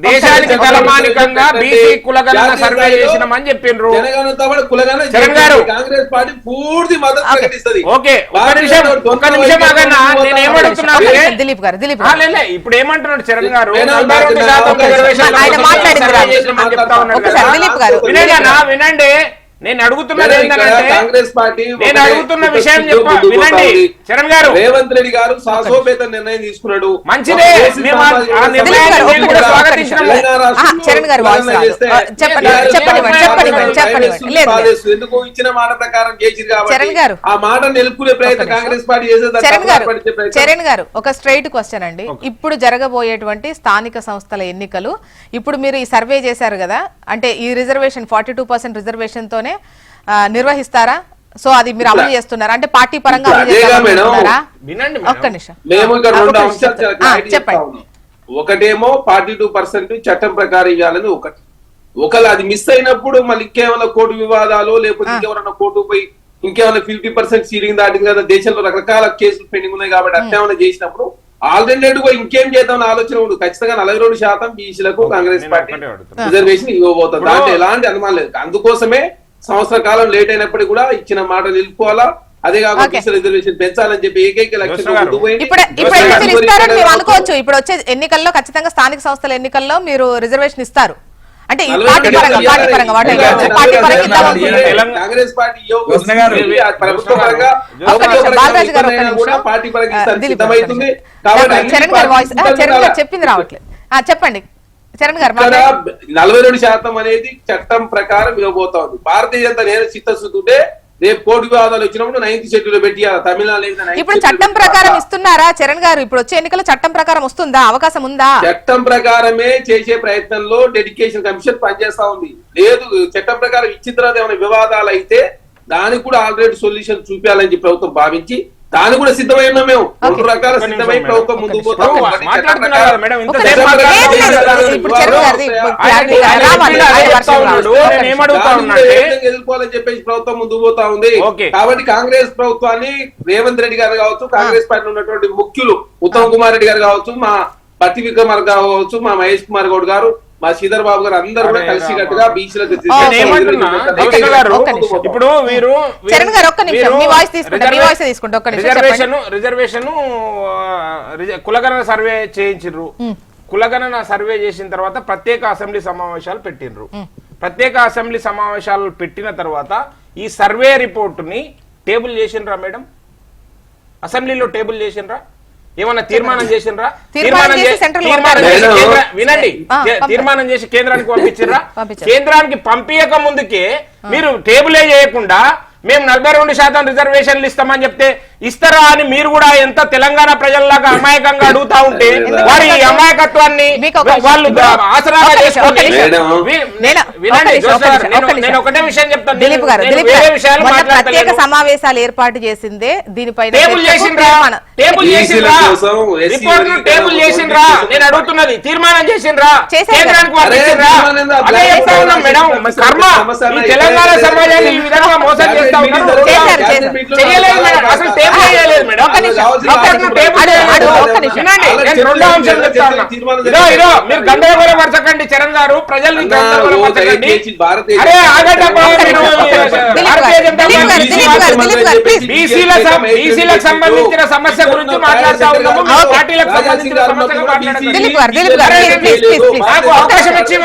దేశానికి తలమానికంగా బీసీ కులగణన సర్వే చేసినామని చెప్పిండ్రు చరణ్ గారు. ఓకే ఒక్క నిమిషం ఆగన్నా, నేనేమడుగుతున్నాను, ఇప్పుడు ఏమంటున్నాడు చరణ్ గారు, 42% వినండి. నేను అడుగుతున్నది ఏంటంటే, నేను అడుగుతున్న విషయం వినండి చరణ్ గారు. రేవంత్ రెడ్డి గారు సాహసోపేత నిర్ణయం తీసుకున్నాడు, మంచిదే, ఎందుకు ఇచ్చిన మాట ప్రకారం చేసింది కాబట్టి ఆ మాట నిలుపుకునే ప్రయత్నం కాంగ్రెస్ పార్టీ చేసేది. చరణ్ గారు ఒక స్ట్రైట్ క్వశ్చన్ అండి, ఇప్పుడు జరగబోయేటువంటి స్థానిక సంస్థల ఎన్నికలు, ఇప్పుడు మీరు ఈ సర్వే చేశారు కదా, అంటే ఈ రిజర్వేషన్ 42% రిజర్వేషన్ తోనే నిర్వహిస్తారా? సో అది మీరు అమలు చేస్తున్నారా, అంటే పార్టీ పరంగా అమలు చేస్తున్నారా? ఒక్క నిమిషం, చెప్పండి. ఒకటేమో 42% చట్టం ప్రకారం ఇవ్వాలని ఒకవేళ అది మిస్ అయినప్పుడు మళ్ళీ ఇంకేమైనా కోర్టు వివాదాలు, లేకపోతే ఇంకెవరైనా కోర్టు పోయి ఇంకేమైనా 50% సీలింగ్ దాటింది కదా, దేశంలో రకరకాల కేసులు పెండింగ్ ఉన్నాయి కాబట్టి అట్లా చేసినప్పుడు ఆల్టర్నేటివ్ గా ఇంకేం చేద్దాం ఆలోచన ఉంది. ఖచ్చితంగా 42% బీసీలకు కాంగ్రెస్ పార్టీ రిజర్వేషన్ ఇవ్వబోతుంది, దాంట్లో ఎలాంటి అనుమానం లేదు. అందుకోసమే సంవత్సర కాలం లేట్ అయినప్పటికీ కూడా ఇచ్చిన మాట నిలుపుకోవాలా, అదే కాకుండా రిజర్వేషన్ పెంచాలని చెప్పి ఏకైక లక్ష్యం. అనుకోవచ్చు ఇప్పుడు వచ్చే ఎన్నికల్లో ఖచ్చితంగా స్థానిక సంస్థల ఎన్నికల్లో మీరు రిజర్వేషన్ ఇస్తారు, అంటే కాంగ్రెస్ పార్టీ ప్రభుత్వ పరంగా పార్టీ పరంగా సిద్ధమవుతుంది. చెప్పింది రావట్లేదు, చెప్పండి చరణ్ గారు. 42% అనేది చట్టం ప్రకారం ఇవ్వబోతోంది. భారతీయ జనతా నేను చిత్తశుద్ధి రేపు కోర్టు వివాదాలు వచ్చినప్పుడు 9th షెడ్యూల్ పెట్టి తమిళనాడు ఇప్పుడు చట్టం ప్రకారం ఇస్తున్నారా చరణ్ గారు? ఇప్పుడు వచ్చే ఎన్నికల చట్టం ప్రకారం వస్తుందా, అవకాశం ఉందా? చట్టం ప్రకారమే చేసే ప్రయత్నంలో డెడికేషన్ కమిషన్ పనిచేస్తా ఉంది. లేదు చట్టం ప్రకారం ఇచ్చిన తర్వాత ఏమైనా వివాదాలు అయితే దానికి కూడా ఆల్రెడీ సొల్యూషన్ చూపించాలని చెప్పి ప్రభుత్వం భావించి దాని కూడా సిద్ధమై ఉన్నాం. మేము 2 రకాల సిద్ధమై ప్రభుత్వం ముందుకు పోతాం. ఎదుర్కోవాలని చెప్పేసి ప్రభుత్వం ముందుకు పోతా ఉంది. కాబట్టి కాంగ్రెస్ ప్రభుత్వాన్ని రేవంత్ రెడ్డి గారు కావచ్చు, కాంగ్రెస్ పార్టీలో ఉన్నటువంటి ముఖ్యులు ఉత్తమ్ కుమార్ రెడ్డి గారు కావచ్చు, మా పట్టి విక్రమార్ కావచ్చు, మా మహేష్ కుమార్ గౌడ్ గారు, మా శ్రీధర్ బాబు గారు అందరూ కూడా కలిసి కట్టుగా బీసీలకు ఇప్పుడు రిజర్వేషన్ కులగణన సర్వే చేయించారు. కులగణన సర్వే చేసిన తర్వాత ప్రత్యేక అసెంబ్లీ సమావేశాలు పెట్టిండ్రు. ప్రత్యేక అసెంబ్లీ సమావేశాలు పెట్టిన తర్వాత ఈ సర్వే రిపోర్టుని టేబుల్ చేసిండ్రా మేడం? అసెంబ్లీలో టేబుల్ చేసిండ్రా? ఏమన్నా తీర్మానం చేసిండ్రా? వినండి, తీర్మానం చేసి కేంద్రానికి పంపించిర్రా? కేంద్రానికి పంపించక ముందుకే మీరు టేబులే చేయకుండా మేము 42% రిజర్వేషన్లు ఇస్తామని చెప్తే ఇస్తారా అని మీరు కూడా ఎంత తెలంగాణ ప్రజల్లాగా అమాయకంగా అడుగుతా ఉంటే వారి ఈ అమాయకత్వాన్ని వాళ్ళు ఆసరాగా చేసుకొని వినండి నేను ఒకటే విషయం చెప్తాను. దిలీప్ గారు వేరే విషయాలు ప్రత్యేక సమావేశాలు ఏర్పాటు చేసిందే దీనిపైన టేబుల్ చేసిండ్రా రిపోర్ట్ టేబుల్ చేసిండ్రా నేను అడుగుతున్నది తీర్మానం చేసిండ్రా కేంద్రానికి పంపించిండ్రా అదే చెప్తా ఉన్నాం మేడం. కర్మ ఈ తెలంగాణ సమాజాన్ని ఈ విధంగా మోసం చేస్తా ఉన్నారు. చేయలేదు మేడం, అసలు టేబుల్ చేయలేదు మేడం. రెండో అంశం చెప్తా ఉన్నా. ఇదో మీరు గందరగోళం పరచకండి చరణ్ గారు, ప్రజల్ని గందరగోళం పరచకండి. అరే ఆగటమ్మా, భారతీయ జనతా పార్టీ బీసీలకు సంబంధించిన సమస్య గురించి మాట్లాడుతా ఉన్నాము. పార్టీలకు సంబంధించిన సమస్యగా నాకు అవకాశం ఇచ్చి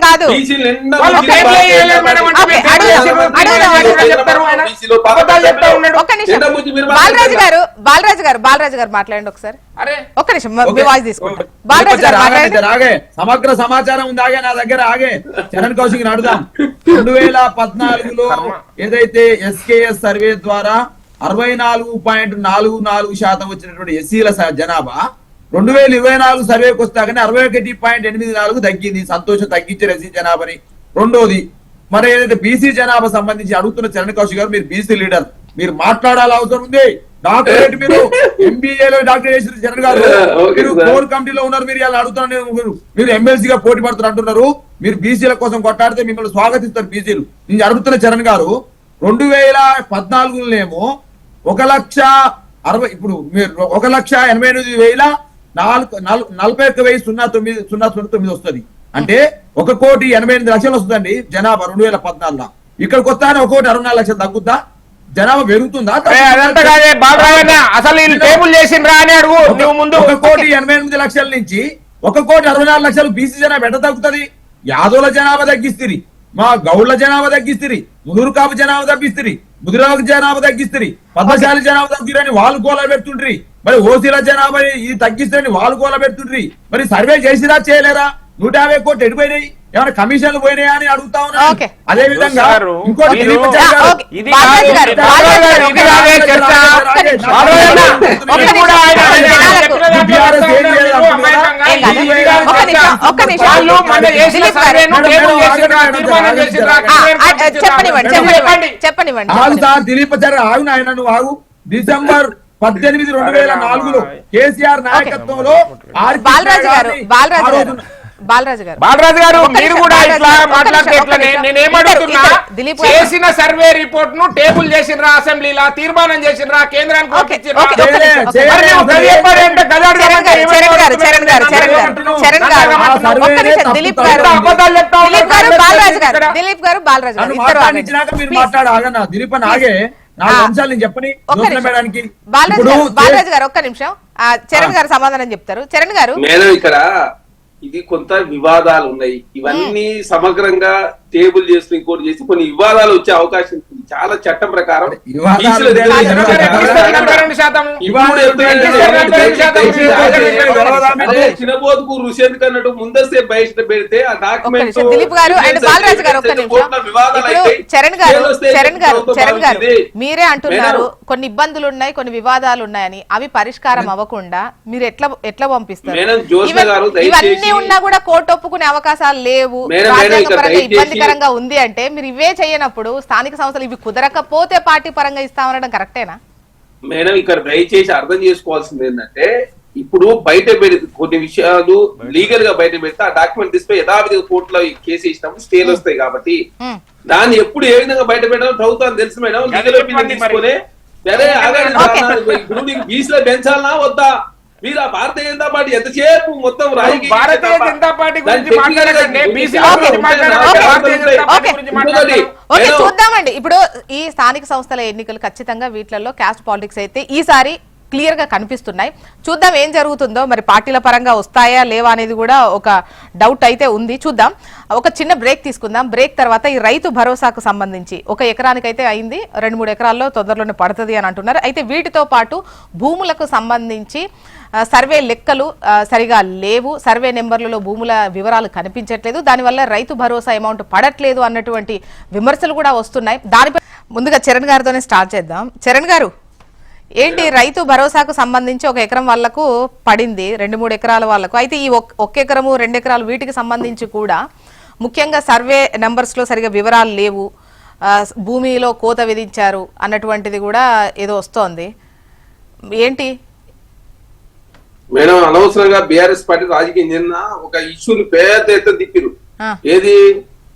కాదు బాలరాజు గారు మాట్లాడండి ఒకసారి. ఒక్క నిమిషం వాయిస్ తీసుకుంటాం. బాలరాజు గారు మాట్లాడండి. సమగ్ర సమాచారం ఉంది ఆగే నా దగ్గర ఆగే చరణ్ కౌశిక్ అడుగుదాం. 2014లో ఏదైతే SKS సర్వే ద్వారా 64.44% వచ్చినటువంటి ఎస్సీల జనాభా 2024 సర్వేకి వస్తాకనే 61.84 తగ్గింది. సంతోషం, తగ్గించారు ఎస్సీ జనాభాని. రెండోది మరి ఏదైతే బీసీ జనాభా సంబంధించి అడుగుతున్న చరణ్ కౌశిక్ గారు, మీరు బీసీ లీడర్, మీరు మాట్లాడాలి అవసరం ఉంది. డాక్టరేట్ మీరు MBAలో డాక్టర్ చేసిన చరణ్ గారు, మీరు కోర్ కమిటీలో ఉన్నారు, మీరు ఇలా అడుగుతున్నారు. మీరు ఎమ్మెల్సీగా పోటీ పడుతున్నారు అంటున్నారు. మీరు బీసీల కోసం కొట్టాడితే మిమ్మల్ని స్వాగతిస్తారు బీసీలు. నేను అడుగుతున్న చరణ్ గారు, 2014లోనేమో 1,60,000 ఇప్పుడు మీరు 1,48,041,009 వస్తుంది. అంటే 1,88,00,000 వస్తుందండి జనాభా 2014లో. ఇక్కడికి వస్తానే 1,64,00,000 తగ్గుద్దా? జనాభా పెరుగుతుందా? అసలు టేబుల్ చేసిండ్రా అని అడుగు. 1,88,00,000 నుంచి 1,64,00,000 బీసీ జనాభా ఎట్ట తగ్గుతుంది? యాదవుల జనాభా తగ్గిస్తుంది, మా గౌడ్ల జనాభా తగ్గిస్తుంది, ముదురు కాపు జనాభా తగ్గిస్తుంది, ముదిరాకు జనాభా తగ్గిస్తుంది, పద్మశాలి జనాభా తగ్గిరని వాళ్ళు గోల పెడుతుండ్రి. మరి ఓసీల జనాభా ఇది తగ్గిస్తారని వాళ్ళు గోల పెడుతుండ్రి. మరి సర్వే చేసిరా చేయలేరా? 150 కోట్లు ఎడిపోయినాయి, ఏమైనా కమిషన్లు పోయినాయా అని అడుగుతా ఉన్నా. అదే విధంగా ఇంకోటి చెప్పనివ్వండి. దిలీప్ చారి ఆగు నాయన, నువ్వు ఆగు. December 18, 2004లో కేసీఆర్ నాయకత్వంలో బాలరాజు గారు మీరు కూడా ఇట్లా మాట్లాడితే నేనేమడుగుతున్నా, చేసిన సర్వే రిపోర్ట్ ను టేబుల్ చేసినరా, అసెంబ్లీలా తీర్మానం చేసినరా, కేంద్రానికి పంపించినరా? దిలీప్ గారు మీరు మాట్లాడాగన్నా. దిలీప్ అని ఆగే 4 అంశాలు నేను చెప్పని మేడానికి. బాలరాజు గారు ఒక్క నిమిషం, చరణ్ గారు సమాధానం చెప్తారు. చరణ్ గారు, మేడం ఇక్కడ ఇది కొంత వివాదాలు ఉన్నాయి, ఇవన్నీ సమగ్రంగా టేబుల్ చేసి ఇంకోటి చేసి కొన్ని వివాదాలు వచ్చే అవకాశం ఉంది. చాలా చట్టం ప్రకారం చిన్నబోతుకు ఋషి అన్నట్టు ముందస్తే బయట పెడితే ఆ డాక్యుమెంట్ చరణ్ గారు మీరే అంటున్నారు కొన్ని ఇబ్బందులు ఉన్నాయి, కొన్ని వివాదాలు ఉన్నాయని. అవి పరిష్కారం అవ్వకుండా మీరు ఎట్లా పంపిస్తారు? ఇవన్నీ ఉన్నా కూడా కోర్టు ఒప్పుకునే అవకాశాలు లేవు, రాజ్యాంగపరంగా ఇబ్బందికరంగా ఉంది అంటే మీరు ఇవే చేయనప్పుడు స్థానిక సంస్థలు ఇవి కుదరకపోతే పార్టీ పరంగా ఇస్తామనడం కరెక్టేనా? మేడం ఇక్కడ దయచేసి అర్థం చేసుకోవాల్సింది ఏంటంటే, ఇప్పుడు బయట పెడితే కొన్ని విషయాలు లీగల్ గా బయట పెడితే ఆ డాక్యుమెంట్ తీసుకుని యథావిధిగా కోర్టులో కేసు ఇచ్చినప్పుడు స్టేలు వస్తాయి. కాబట్టి దాన్ని ఎప్పుడు ఏ విధంగా బయట పెట్టాలో ప్రభుత్వానికి తెలుసు మేడం. లీగల్ ఒపీనియన్ తీసుకుని ఇప్పుడు నీకు బీసీలో పెంచాలనా వద్దా? మీరు ఆ భారతీయ జనతా పార్టీ ఎంతసేపు మొత్తం భారతీయ జనతా పార్టీ చూద్దామండి. ఇప్పుడు ఈ స్థానిక సంస్థల ఎన్నికలు ఖచ్చితంగా వీటిలలో క్యాస్ట్ పాలిటిక్స్ అయితే ఈసారి క్లియర్ గా కనిపిస్తున్నాయి. చూద్దాం ఏం జరుగుతుందో. మరి పార్టీల పరంగా వస్తాయా లేవా అనేది కూడా ఒక డౌట్ అయితే ఉంది. చూద్దాం. ఒక చిన్న బ్రేక్ తీసుకుందాం. బ్రేక్ తర్వాత ఈ రైతు భరోసాకు సంబంధించి 1 ఎకరానికైతే అయింది, 2-3 ఎకరాల్లో తొందరలోనే పడుతుంది అని అంటున్నారు. అయితే వీటితో పాటు భూములకు సంబంధించి సర్వే లెక్కలు సరిగా లేవు, సర్వే నెంబర్లలో భూముల వివరాలు కనిపించట్లేదు, దానివల్ల రైతు భరోసా అమౌంట్ పడట్లేదు అన్నటువంటి విమర్శలు కూడా వస్తున్నాయి. దానిపై ముందుగా చరణ్ గారితోనే స్టార్ట్ చేద్దాం. చరణ్ గారు, ఏంటి రైతు భరోసాకు సంబంధించి 1 ఎకరం వాళ్లకు పడింది, 2-3 ఎకరాల వాళ్లకు. అయితే ఈ 1 ఎకరము 2 ఎకరాలు వీటికి సంబంధించి కూడా ముఖ్యంగా సర్వే నెంబర్స్ లో సరిగా వివరాలు లేవు, భూమిలో కోత విధించారు అన్నటువంటిది కూడా ఏదో వస్తోంది. ఏంటి మేడం? అనవసరంగా బీఆర్ఎస్ పార్టీ రాజకీయం నిన్న ఒక ఇష్యూని పెద్ద ఎత్తున తిప్పిరు. ఏది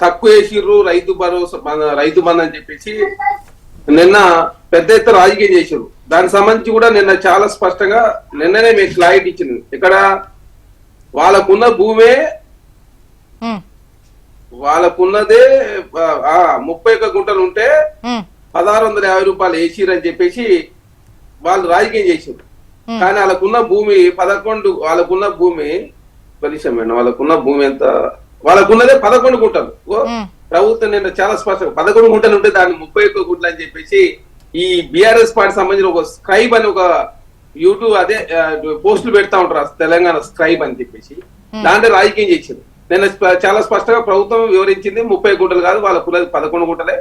తక్కువ వేసిర్రు రైతు భరోసా రైతు బంధు అని చెప్పేసి నిన్న పెద్ద ఎత్తున రాజకీయం చేసిర్రు. దానికి సంబంధించి కూడా నిన్న చాలా స్పష్టంగా నిన్ననే మీకు క్లారిటీ ఇచ్చింది. ఇక్కడ వాళ్ళకున్న భూమే వాళ్ళకున్నదే 31 గుంటలు ఉంటే 1650 రూపాయలు వేసిరని చెప్పేసి వాళ్ళు రాజకీయం చేసారు. కానీ వాళ్ళకున్న భూమి 11, వాళ్ళకున్న భూమి కలిసాం మేడం, వాళ్ళకున్న భూమి ఎంత, వాళ్ళకున్నదే 11 గుంటలు. ప్రభుత్వం నిన్న చాలా స్పష్టంగా 11 గుంటలు ఉంటే దాన్ని 31 గుంటలు అని చెప్పేసి ఈ బీఆర్ఎస్ పార్టీ సంబంధించిన ఒక స్క్రైబ్ అని ఒక యూట్యూబ్ అదే పోస్టులు పెడతా ఉంటారు, తెలంగాణ స్క్రైబ్ అని చెప్పేసి దాంట్లో రాజకీయం చేసింది. నిన్న చాలా స్పష్టంగా ప్రభుత్వం వివరించింది 30 గుంటలు కాదు, వాళ్ళకున్నది 11 గుంటలే,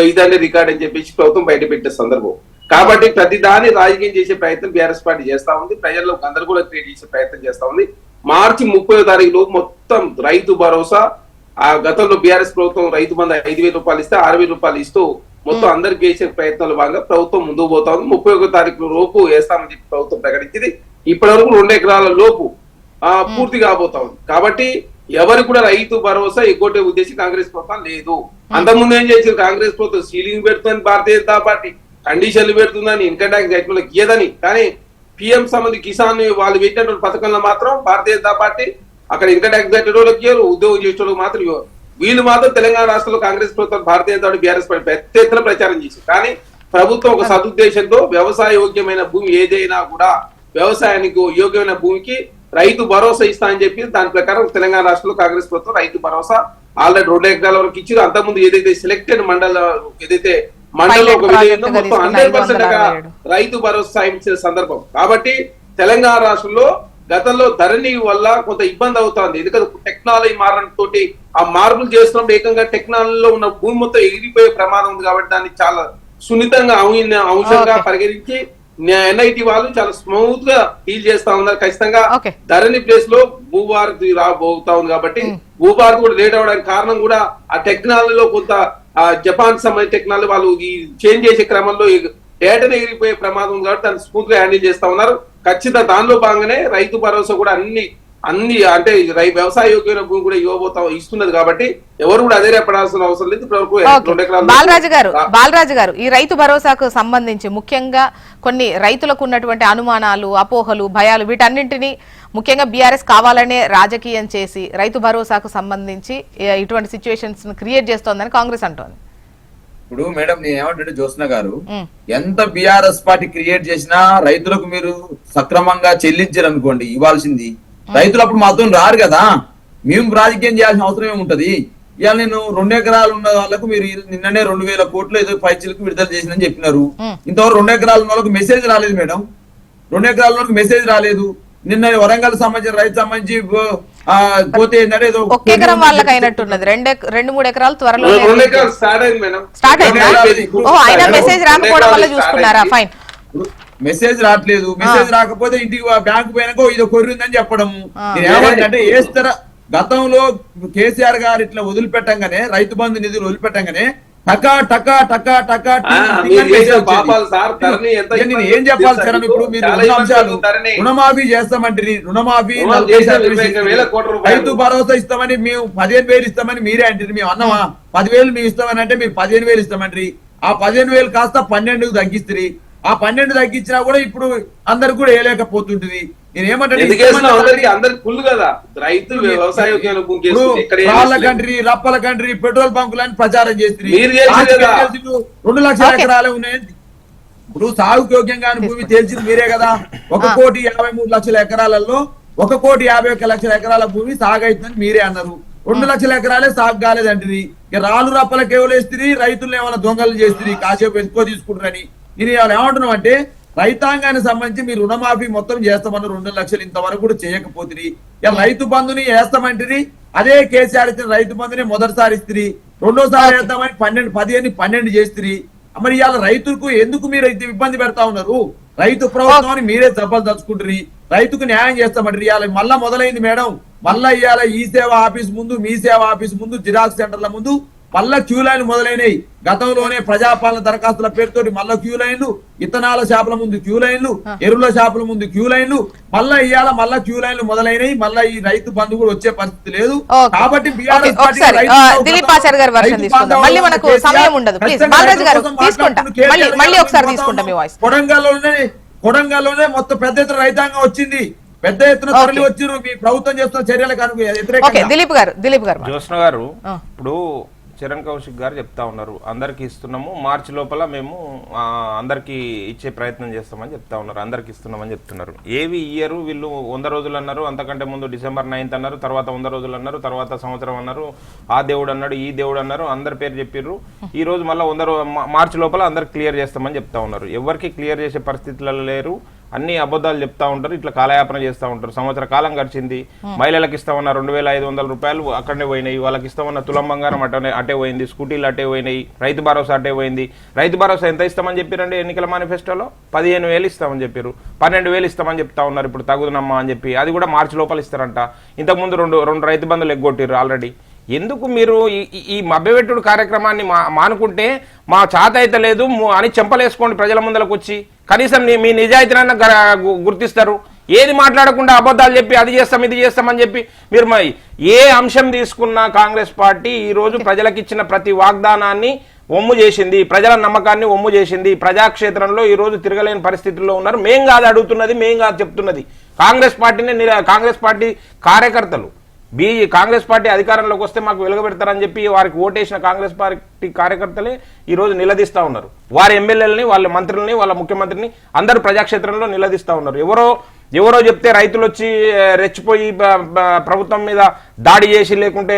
ఇదంటే రికార్డ్ అని చెప్పేసి ప్రభుత్వం బయట పెట్టే సందర్భం. కాబట్టి ప్రతి దాన్ని రాజకీయం చేసే ప్రయత్నం బీఆర్ఎస్ పార్టీ చేస్తా ఉంది, ప్రజల్లో అందరూ కూడా క్రియేట్ చేసే ప్రయత్నం చేస్తా ఉంది. మార్చి 30వ తారీఖులో మొత్తం రైతు భరోసా, ఆ గతంలో బీఆర్ఎస్ ప్రభుత్వం రైతు బంధు 5,000 రూపాయలు ఇస్తే 6,000 రూపాయలు ఇస్తూ మొత్తం అందరికి వేసే ప్రయత్నాలు భాగంగా ప్రభుత్వం ముందుకు పోతా ఉంది. 31వ తారీఖు లోపు వేస్తామని చెప్పి ప్రభుత్వం ప్రకటించింది. ఇప్పటి వరకు 2 ఎకరాల లోపు పూర్తి కాబోతా ఉంది. కాబట్టి ఎవరు కూడా రైతు భరోసా ఎగ్గొట్టే ఉద్దేశం కాంగ్రెస్ ప్రభుత్వం లేదు. అంతకుముందు ఏం చేసింది కాంగ్రెస్ ప్రభుత్వం? సీలింగ్ పెడుతుందని భారతీయ జనతా పార్టీ, కండిషన్లు పెడుతుందని, ఇన్కమ్ ట్యాక్స్ యాక్ట్లో గీయదని. కానీ పిఎం సంబంధి కిసాన్ వాళ్ళు పెట్టినటువంటి పథకంలో మాత్రం భారతీయ జనతా పార్టీ అక్కడ ఇన్కమ్ ట్యాక్స్ కట్టేటోళ్ళకి ఇయ్యరు, ఉద్యోగం చేసేటోళ్ళకి మాత్రం ఇవ్వరు. వీళ్ళు మాత్రం తెలంగాణ రాష్ట్రంలో కాంగ్రెస్ ప్రభుత్వం Bharatiya Janata party BRS party పెద్ద ఎత్తున ప్రచారం చేసింది. కానీ ప్రభుత్వం ఒక సదుద్దేశంతో వ్యవసాయ యోగ్యమైన భూమి ఏదైనా కూడా వ్యవసాయానికి యోగ్యమైన భూమికి రైతు భరోసా ఇస్తా అని చెప్పి దాని ప్రకారం తెలంగాణ రాష్ట్రంలో కాంగ్రెస్ ప్రభుత్వం రైతు భరోసా ఆల్రెడీ 2 ఎకరాల వరకు ఇచ్చారు. అంతకుముందు ఏదైతే సెలెక్టెడ్ ఏదైతే మండలంలో ఒక విలేజ్ మొత్తం 100% రైతు భరోసా సాయం ఇచ్చిన సందర్భం. కాబట్టి తెలంగాణ రాష్ట్రంలో గతంలో ధరణి వల్ల కొంత ఇబ్బంది అవుతుంది. ఎందుకంటే టెక్నాలజీ మారడంతో ఆ మార్పులు చేస్తున్నప్పుడు ఏకంగా టెక్నాలజీలో ఉన్న భూమి మొత్తం ఎగిరిపోయే ప్రమాదం ఉంది. కాబట్టి దాన్ని చాలా సున్నితంగా అంశంగా పరిగణించి ఎన్ఐటి వాళ్ళు చాలా స్మూత్ గా డీల్ చేస్తా ఉన్నారు. ఖచ్చితంగా ధరణి ప్లేస్ లో భూభారతి రాబోతా ఉంది. కాబట్టి భూభారతి కూడా లేట్ అవడానికి కారణం కూడా ఆ టెక్నాలజీలో కొంత జపాన్ సంబంధించిన టెక్నాలజీ వాళ్ళు ఈ చేంజ్ చేసే క్రమంలో డేటాను ఎగిరిపోయే ప్రమాదం ఉంది. కాబట్టి దాన్ని స్మూత్ గా హ్యాండిల్ చేస్తా ఉన్నారు. ఖచ్చితంగా దానిలో భాగంగానే రైతు భరోసా కూడా అన్ని అంటే వ్యవసాయ యోగ్యమైన భూమి కూడా ఇస్తున్నది. కాబట్టి ఎవరు కూడా అదే రేపడాల్సిన అవసరం లేదు. బాలరాజు గారు, ఈ రైతు భరోసాకు సంబంధించి ముఖ్యంగా కొన్ని రైతులకు ఉన్నటువంటి అనుమానాలు, అపోహలు, భయాలు వీటన్నింటినీ ముఖ్యంగా బీఆర్ఎస్ కావాలనే రాజకీయం చేసి రైతు భరోసాకు సంబంధించి ఇటువంటి సిచ్యువేషన్స్ క్రియేట్ చేస్తోందని కాంగ్రెస్ అంటోంది. ఇప్పుడు మేడం నేను ఏమంటే జ్యోత్స్న గారు, ఎంత బీఆర్ఎస్ పార్టీ క్రియేట్ చేసినా రైతులకు మీరు సక్రమంగా చెల్లించారు అనుకోండి, ఇవ్వాల్సింది రైతులు అప్పుడు మాత్రం రారు కదా. మేము రాజకీయం చేయాల్సిన అవసరం ఏముంటది? ఇవాళ నేను 2 ఎకరాలు ఉన్న వాళ్ళకు మీరు నిన్ననే 2,000 కోట్లు ఏదో పైచీలకు విడుదల చేసిందని చెప్పినారు. ఇంతవరకు 2 ఎకరాలు ఉన్న వాళ్ళకి మెసేజ్ రాలేదు మేడం. 2 ఎకరాల వాళ్ళకి మెసేజ్ రాలేదు. నిన్న వరంగల్ సంబంధించిన రైతు సంబంధించి పోతే ఏంటంటే ఏదో 1 ఎకరం వాళ్ళకి అయినట్టున్నది. 2-3 ఎకరాలు త్వరలో స్టార్ట్ అయింది మేడం. స్టార్ట్ అయినా మెసేజ్ రాకపోవడం వల్ల చూసుకున్నారా? ఫైన్. మెసేజ్ రావట్లేదు. మెసేజ్ రాకపోతే ఇంటికి బ్యాంకు పోయినాకో ఇది కొర్రిందని చెప్పడము. ఏమంటే వేస్తారా? గతంలో కేసీఆర్ గారు ఇట్లా వదిలిపెట్టంగానే, రైతు బంధు నిధులు వదిలిపెట్టంగానే టకా టకా టకా టకా నేను ఏం చెప్పాలి సార్? ఇప్పుడు మీరు 2 అంశాలు రుణమాఫీ చేస్తామంటారు, రుణమాఫీ రైతు భరోసా ఇస్తామని మేము 15,000 ఇస్తామని మీరే అంటారు. మేము అన్నమా 10,000 మేము ఇస్తామని అంటే మీరు 15,000 ఇస్తామంటారు. ఆ 15,000 కాస్త 12 తగ్గిస్తుంది. ఆ 12 తగ్గించినా కూడా ఇప్పుడు అందరికి కూడా వేయలేకపోతుంటది. నేను ఏమంటే కంట్రీ, రప్పల కంట్రీ, పెట్రోల్ బంకులని ప్రచారం చేస్తుంది. 2 లక్షల ఎకరాలే ఉన్నాయని ఇప్పుడు సాగుకు యోగ్యంగా భూమి తేల్చింది మీరే కదా. 1,53,00,000 ఎకరాలలో 1,51,00,000 ఎకరాల భూమి సాగు అవుతుందని మీరే అన్నారు. 2 లక్షల ఎకరాలే సాగు కాలేదంటే ఇక రాళ్ళు రప్పల కేవలేస్తుంది. రైతులను ఏమైనా దొంగలు చేస్తుంది, కాసేపు ఎక్కువ తీసుకుంటారని. నేను ఏమంటున్నాం అంటే రైతాంగానికి సంబంధించి మీరు రుణమాఫీ మొత్తం చేస్తామన్నారు. 2 లక్షలు ఇంతవరకు కూడా చేయకపోతుంది. ఇలా రైతు బంధుని వేస్తామంటే అదే కేసీఆర్ ఇచ్చిన రైతు బంధుని మొదటిసారి ఇస్తుంది, రెండోసారి వేస్తామని 12 చేస్తుంది. మరి ఇవాళ రైతులకు ఎందుకు మీరు ఇంత ఇబ్బంది పెడతా ఉన్నారు? రైతు ప్రభుత్వాన్ని మీరే జబ్బలు దలుచుకుంటారు, రైతుకు న్యాయం చేస్తామంటారు. ఇవాళ మళ్ళా మొదలైంది మేడం, మళ్ళా ఇవాళ ఈ సేవ ఆఫీస్ ముందు, మీ సేవ ఆఫీస్ ముందు, జిరాక్స్ సెంటర్ల ముందు మళ్ళా క్యూ లైన్లు మొదలైనవి. గతంలోనే ప్రజాపాలన దరఖాస్తుల పేరుతోటి మళ్ళా క్యూ లైన్లు, ఇత్తనాల షాపుల ముందు క్యూ లైన్లు, ఎరువుల షాపుల ముందు క్యూ లైన్లు, మళ్ళా ఇవాళ మళ్ళా క్యూ లైన్లు మొదలైనవి. మళ్ళా ఈ రైతు బంధు కూడా వచ్చే పరిస్థితి లేదు. కాబట్టి దిలీప్ ఆచార్య గారి వర్షన్ తీసుకుందాం, మళ్ళీ మనకు సమయం ఉండదు. ప్లీజ్ బాలరాజు గారు తీసుకుంటా, మళ్ళీ ఒకసారి తీసుకుంటాం మీ వాయిస్. కొడంగల్లోనే మొత్తం పెద్ద ఎత్తున రైతాంగం వచ్చింది, పెద్ద ఎత్తున తరలి వచ్చిరు మీ ప్రభుత్వం చేస్తున్న చర్యలకు వ్యతిరేకంగా. దిలీప్ గారు జ్యోత్స్న గారు, ఇప్పుడు చరణ్ కౌశిక్ గారు చెప్తా ఉన్నారు అందరికి ఇస్తున్నాము, మార్చి లోపల మేము అందరికి ఇచ్చే ప్రయత్నం చేస్తామని చెప్తా ఉన్నారు, అందరికి ఇస్తున్నామని చెప్తున్నారు. ఏవి ఇయ్యరు వీళ్ళు. 100 రోజులు అన్నారు, అంతకంటే ముందు December 9th అన్నారు, తర్వాత 100 రోజులు అన్నారు, తర్వాత సంవత్సరం అన్నారు, ఆ దేవుడు అన్నాడు, ఈ దేవుడు అన్నారు, అందరి పేరు చెప్పిర్రు. ఈ రోజు మళ్ళీ మార్చి లోపల అందరికి క్లియర్ చేస్తామని చెప్తా ఉన్నారు. ఎవరికి క్లియర్ చేసే పరిస్థితులలో లేరు, అన్ని అబద్ధాలు చెప్తా ఉంటారు, ఇట్లా కాలయాపన చేస్తూ ఉంటారు. సంవత్సర కాలం గడిచింది, మహిళలకు ఇస్తామన్న 2500 రూపాయలు అక్కడనే పోయినాయి, వాళ్ళకి ఇస్తామన్న తులం బంగారం అటే పోయింది, స్కూటీలు అటే పోయినాయి, రైతు భరోసా అటే పోయింది. రైతు భరోసా ఎంత ఇస్తామని చెప్పారండి ఎన్నికల మేనిఫెస్టోలో? 15,000 ఇస్తామని చెప్పారు, 12,000 ఇస్తామని చెప్తా ఉన్నారు ఇప్పుడు తగుదనమ్మా అని చెప్పి. అది కూడా మార్చి లోపల ఇస్తారంట. ఇంతకుముందు రెండు రైతు బంధులు ఎగ్గొట్టిర్రు ఆల్రెడీ. ఎందుకు మీరు ఈ మభ్యపెట్టుడు కార్యక్రమాన్ని మానుకుంటే మా చాత అయితే లేదు అని చెంపలేసుకోండి ప్రజల ముందరకు వచ్చి. కనీసం మీ నిజాయితీనైనా గుర్తిస్తారు. ఏది మాట్లాడకుండా అబద్ధాలు చెప్పి అది చేస్తాం ఇది చేస్తామని చెప్పి మీరు ఏ అంశం తీసుకున్నా కాంగ్రెస్ పార్టీ ఈ రోజు ప్రజలకు ఇచ్చిన ప్రతి వాగ్దానాన్ని ఒమ్ము చేసింది, ప్రజల నమ్మకాన్ని ఒమ్ము చేసింది. ప్రజాక్షేత్రంలో ఈ రోజు తిరగలేని పరిస్థితుల్లో ఉన్నారు. మేం కాదు అడుగుతున్నది, మేం కాదు చెప్తున్నది, కాంగ్రెస్ పార్టీ కార్యకర్తలు. కాంగ్రెస్ పార్టీ అధికారంలోకి వస్తే మాకు వెలుగబెడతారని చెప్పి వారికి ఓటేసిన కాంగ్రెస్ పార్టీ కార్యకర్తలే ఈ రోజు నిలదీస్తా ఉన్నారు. వారి ఎమ్మెల్యేలని, వాళ్ళ మంత్రులని, వాళ్ళ ముఖ్యమంత్రిని అందరూ ప్రజాక్షేత్రంలో నిలదీస్తా ఉన్నారు. ఎవరో చెప్తే రైతులు వచ్చి రెచ్చిపోయి ప్రభుత్వం మీద దాడి చేసి లేకుంటే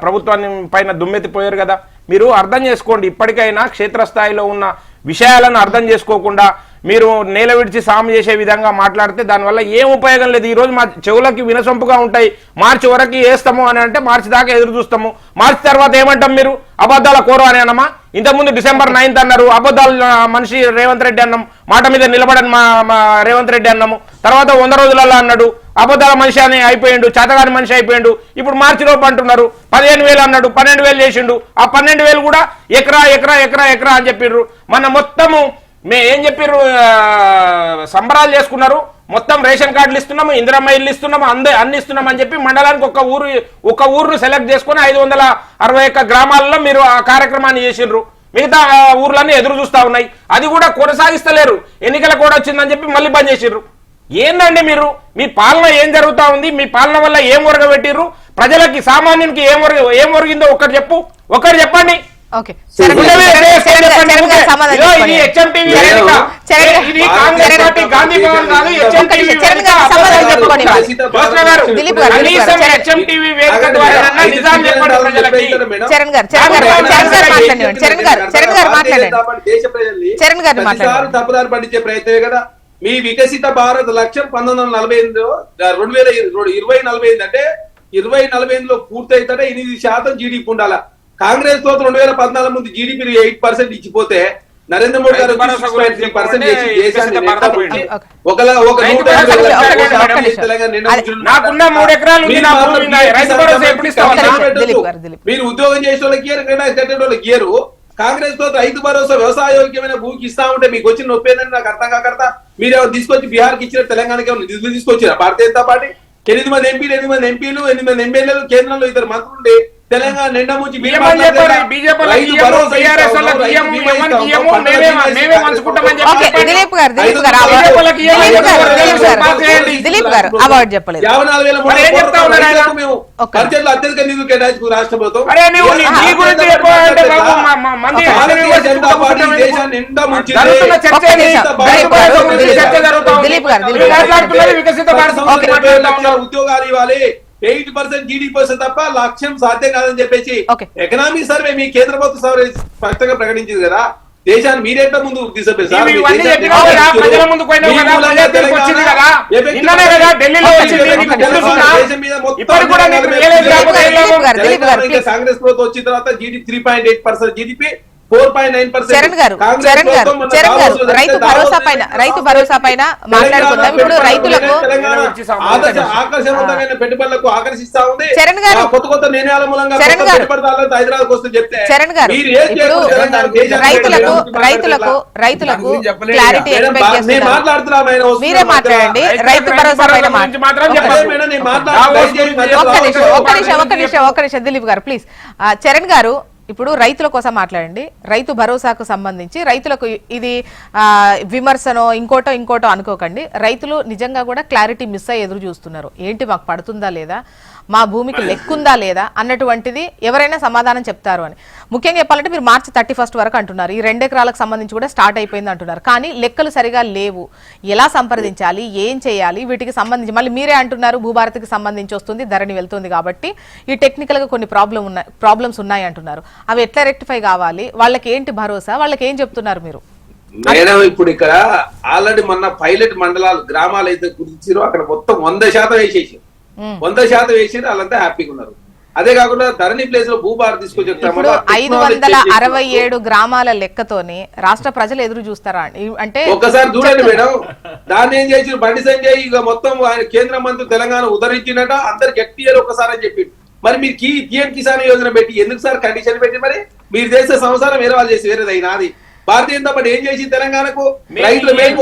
ప్రభుత్వాన్ని పైన దుమ్మెత్తిపోయారు కదా. మీరు అర్థం చేసుకోండి, ఇప్పటికైనా క్షేత్రస్థాయిలో ఉన్న విషయాలను అర్థం చేసుకోకుండా మీరు నేల విడిచి సాము చేసే విధంగా మాట్లాడితే దానివల్ల ఏం ఉపయోగం లేదు. ఈ రోజు మా చెవులకి వినసొంపుగా ఉంటాయి. మార్చి వరకు వేస్తాము అని అంటే మార్చి దాకా ఎదురు చూస్తాము. మార్చి తర్వాత ఏమంటాం? మీరు అబద్ధాల కోరు అని అన్నమా? ఇంతకుముందు December 9th అన్నారు, అబద్ధాలు మనిషి రేవంత్ రెడ్డి అన్నాం, మాట మీద నిలబడని మా రేవంత్ రెడ్డి అన్నాము. తర్వాత 100 రోజులలో అన్నాడు, అబద్ధాల మనిషి అని అయిపోయిండు, చేతగాని మనిషి అయిపోయిండు. ఇప్పుడు మార్చి లోపు అంటున్నారు 15,000 అన్నాడు, 12,000 చేసిండు. ఆ 12,000 కూడా ఎకరా ఎకరా ఎకరా ఎకరా అని చెప్పిండ్రు. మన మొత్తము ఏం చెప్పారు, సంబరాలు చేసుకున్నారు. మొత్తం రేషన్ కార్డులు ఇస్తున్నాము, ఇందిరమ్మ ఇల్లు ఇస్తున్నాము, అన్ని ఇస్తున్నాం అని చెప్పి మండలానికి ఒక ఊరును సెలెక్ట్ చేసుకుని 561 గ్రామాలలో మీరు ఆ కార్యక్రమాన్ని చేసిండ్రు. మిగతా ఊర్లన్నీ ఎదురు చూస్తా ఉన్నాయి. అది కూడా కొనసాగిస్తలేరు. ఎన్నికల కూడా వచ్చిందని చెప్పి మళ్ళీ బంద్ చేసిండ్రు. ఏందండి మీరు? మీ పాలన ఏం జరుగుతా ఉంది? మీ పాలన వల్ల ఏం ఒరగబెట్టిర్రు? ప్రజలకి సామాన్యునికి ఏం ఒరిగిందో ఒకటి చెప్పండి. తప్పుదారి పట్టించే ప్రయత్నమే కదా మీ వికసిత భారత్ లక్ష్యం. 1948 2048 అంటే 2048లో పూర్తి అయితే 8% జీడీపీ ఉండాలా. కాంగ్రెస్ తో 2014 ముందు జీడీపీ 8% ఇచ్చిపోతే నరేంద్ర మోడీ గారు 6.3% దేశాన్ని మీరు ఉద్యోగం చేసే వాళ్ళకి గీయరు. కాంగ్రెస్ తో రైతు భరోసా వ్యవసాయోగ్యమైన భూమికి ఇస్తా ఉంటే మీకు వచ్చిన నొప్పి ఏంటంటే నాకు అర్థం కాకర్తా. మీరు ఎవరు తీసుకొచ్చి బీహార్కి ఇచ్చిన, తెలంగాణకి ఏమైనా నిధులు తీసుకొచ్చారా? భారతీయ జనతా పార్టీ 8 మంది ఎంపీలు 8 మంది ఎమ్మెల్యేలు, కేంద్రంలో 2 మంత్రులు తెలంగాణ నిండా ముంచి అత్యధిక నిధులు కేటాయించుకు రాష్ట్ర ప్రభుత్వం దేశాన్ని నిండా ముంచి 8% ఉద్యోగాలు ఇవ్వాలి, 8% జీడీపీ తప్ప లక్ష్యం సాధ్యం కాదని చెప్పేసి ఎకనామిక్ సర్వే మీ కేంద్ర ప్రభుత్వ సర్వే స్పష్టంగా ప్రకటించింది కదా. దేశాన్ని మీరేంట ముందు కాంగ్రెస్ ప్రభుత్వం వచ్చిన తర్వాత జీడీపీ 3.8% జీడీపీ 4.9%. చరణ్ గారు రైతు భరోసా పైన మాట్లాడుకుందాం. ఇప్పుడు రైతులకు ఆకర్షవంతమైన పెట్టుబడులకు ఆకర్షిస్తా ఉంది. చరణ్ గారు, కొత్త నిర్ణయాల మూలంగా పెట్టుబడిదారులు హైదరాబాద్ వస్తూ చెప్తే చరణ్ గారు ఇప్పుడు రైతులకు క్లారిటీ ఎక్స్పెక్ట్ చేస్తున్నారు. మీరే మాట్లాడండి. రైతు భరోసా పైన ఒక్క నిమిషం దిలీప్ గారు ప్లీజ్. చరణ్ గారు ఇప్పుడు రైతుల కోసం మాట్లాడండి. రైతు భరోసాకు సంబంధించి రైతులకు ఇది విమర్శనో ఇంకోటో అనుకోకండి. రైతులు నిజంగా కూడా క్లారిటీ మిస్ అయ్యి ఎదురు చూస్తున్నారు. ఏంటి మాకు పడుతుందా లేదా, మా భూమికి లెక్కుందా లేదా అన్నటువంటిది ఎవరైనా సమాధానం చెప్తారు అని. ముఖ్యంగా చెప్పాలంటే మీరు మార్చి 31 వరకు అంటున్నారు. ఈ 2 ఎకరాలకు సంబంధించి కూడా స్టార్ట్ అయిపోయింది అంటున్నారు. కానీ లెక్కలు సరిగా లేవు. ఎలా సంప్రదించాలి, ఏం చేయాలి, వీటికి సంబంధించి మళ్ళీ మీరే అంటున్నారు భూభారతికి సంబంధించి వస్తుంది, ధరణి వెళ్తుంది కాబట్టి ఈ టెక్నికల్ గా కొన్ని ప్రాబ్లమ్స్ ఉన్నాయి అంటున్నారు. అవి ఎట్లా రెక్టిఫై కావాలి, వాళ్ళకి ఏంటి భరోసా, వాళ్ళకి ఏం చెప్తున్నారు మీరు? మేడం ఇప్పుడు ఇక్కడ ఆల్రెడీ మొన్న పైలట్ మండలాలు గ్రామాలు అయితే గుర్తించారో అక్కడ మొత్తం 100% వేసేసి 100% వేసి వాళ్ళంతా హ్యాపీగా ఉన్నారు. అదే కాకుండా ధరణి ప్లేస్ లో భూభారతి తీసుకొచ్చి 567 గ్రామాల లెక్కతోని రాష్ట్ర ప్రజలు ఎదురు చూస్తారా అంటే ఒకసారి చూడండి మేడం. దాన్ని ఏం చేసి బండి సంజయ్ ఇక మొత్తం ఆయన కేంద్ర మంత్రి తెలంగాణ ఉదరించినట అందరికి ఎక్టియర్ ఒకసారి అని చెప్పి మరి మీరు పిఎం కిసాన్ యోజన పెట్టి ఎందుకు సార్ కండిషన్ పెట్టి మరి మీరు చేసే సంవత్సరం వేరే వాళ్ళు చేసి వేరేది అయినా అది భారతీయ జనతా పార్టీ ఏం చేసి తెలంగాణకు రైతుల మేలు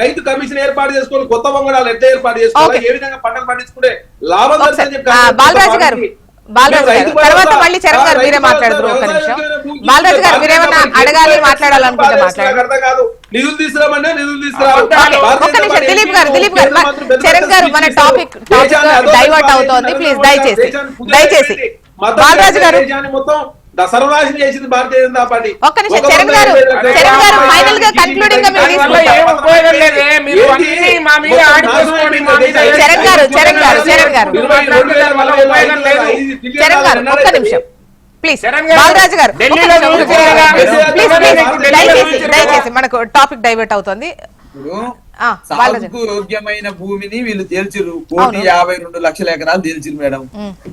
రైతు కమిషన్ ఏర్పాటు చేసుకొని కొత్త వంగడాలు ఎట్లా ఏర్పాటు చేసుకోవాలి, ఏ విధంగా పంటలు పండించుకుంటే లాభం బాలరాజు గారు తర్వాత మళ్ళీ చరణ్ గారు మీరే మాట్లాడదు. ఒక నిమిషం బాలరాజు గారు మీరేమన్నా అడగాలి మాట్లాడాలనుకుంటే మాట్లాడారు. నిధులు తీసుకురామన్నా నిధులు తీసుకురా. ఒక్క నిమిషం దిలీప్ గారు చరణ్ గారు మన టాపిక్ డైవర్ట్ అవుతోంది. ప్లీజ్ దయచేసి బాలరాజు గారు మొత్తం సర్వనాశనం చేసింది భారతీయ జనతా పార్టీ. ఒక్క నిమిషం చరణ్ గారు ఫైనల్ గా కన్క్లూడింగ్ గా మీరు ఒక్క నిమిషం ప్లీజ్ బాలరాజు గారు దయచేసి మనకు టాపిక్ డైవర్ట్ అవుతుంది. సాగుకు యోగ్యమైన భూమిని వీళ్ళు తేల్చిరు 1,52,00,000 ఎకరాలు తేల్చిరు మేడం.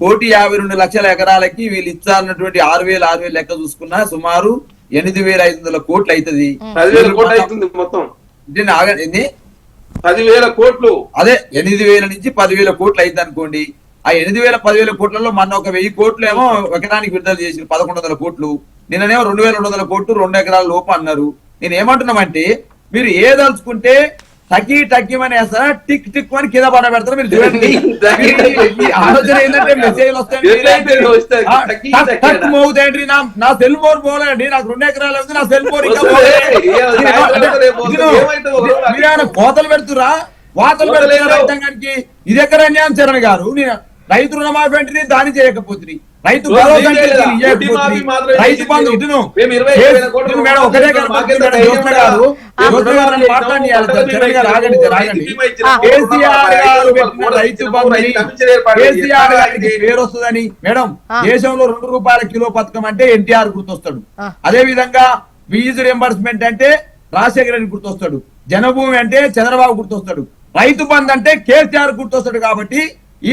1,52,00,000 ఎకరాలకి వీళ్ళు ఇచ్చారన్నటువంటి 6,000 లెక్క చూసుకున్నా సుమారు 8,500 కోట్లు అవుతుంది. 10,000 కోట్లు అవుతుంది మొత్తం. 10,000 కోట్లు అదే 8,000 నుంచి 10,000 కోట్లు అయింది అనుకోండి. ఆ 8,000 10,000 కోట్లలో మన ఒక 1000 కోట్లు ఏమో ఎకరానికి విడుదల చేసి 1,100 కోట్లు, నిన్ననేమో 2,200 కోట్లు 2 ఎకరాల లోపు అన్నారు. నేను ఏమంటున్నామంటే మీరు ఏదలుచుకుంటే టక్కీమని వేస్తారా, టిక్ టిక్ అని కింద పడ పెడతారు. మీరు చూడండి ఆలోచన ఏంటంటే మెసేజ్లు వస్తాయండి. నా సెల్ ఫోన్ పోలేండి, నాకు 2 ఎకరాలు ఉంది, నా సెల్ ఫోన్ మీరు కోతలు పెడుతురా, వాతలు పెడుతున్నా రైతాంగానికి. ఇది ఎక్కడ అన్యాయం చరణ్ గారు? రైతు రుణమాఫీ అంటే దాన్ని చేయకపోతుంది, రైతు రైతు బంధు ఇటును మేడం ఒకటే కేసీఆర్ గారు పెట్టిన రైతు బంధు కేసీఆర్ గారికి పేరు వస్తుందని మేడం. దేశంలో ₹2 కిలో పథకం అంటే ఎన్టీఆర్ గుర్తొస్తాడు. అదే విధంగా ఫీజు రియంబర్స్మెంట్ అంటే రాజశేఖర రెడ్డి గుర్తొస్తాడు. జనభూమి అంటే చంద్రబాబు గుర్తొస్తాడు. రైతు బంధు అంటే కేసీఆర్ గుర్తొస్తాడు. కాబట్టి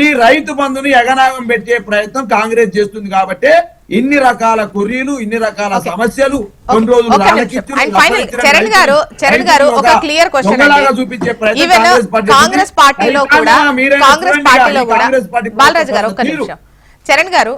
ఈ రైతు బంధుని ఎగనాగం పెట్టే ప్రయత్నం కాంగ్రెస్ చేస్తుంది. కాబట్టి ఇన్ని రకాల కొర్రీలు, ఇన్ని రకాల సమస్యలు కొన్ని రోజులు చరణ్ గారు ఒక క్లియర్ క్వశ్చన్ చూపించే కాంగ్రెస్ పార్టీలో కూడా బాలరాజు గారు ఒక్క నిమిషం చరణ్ గారు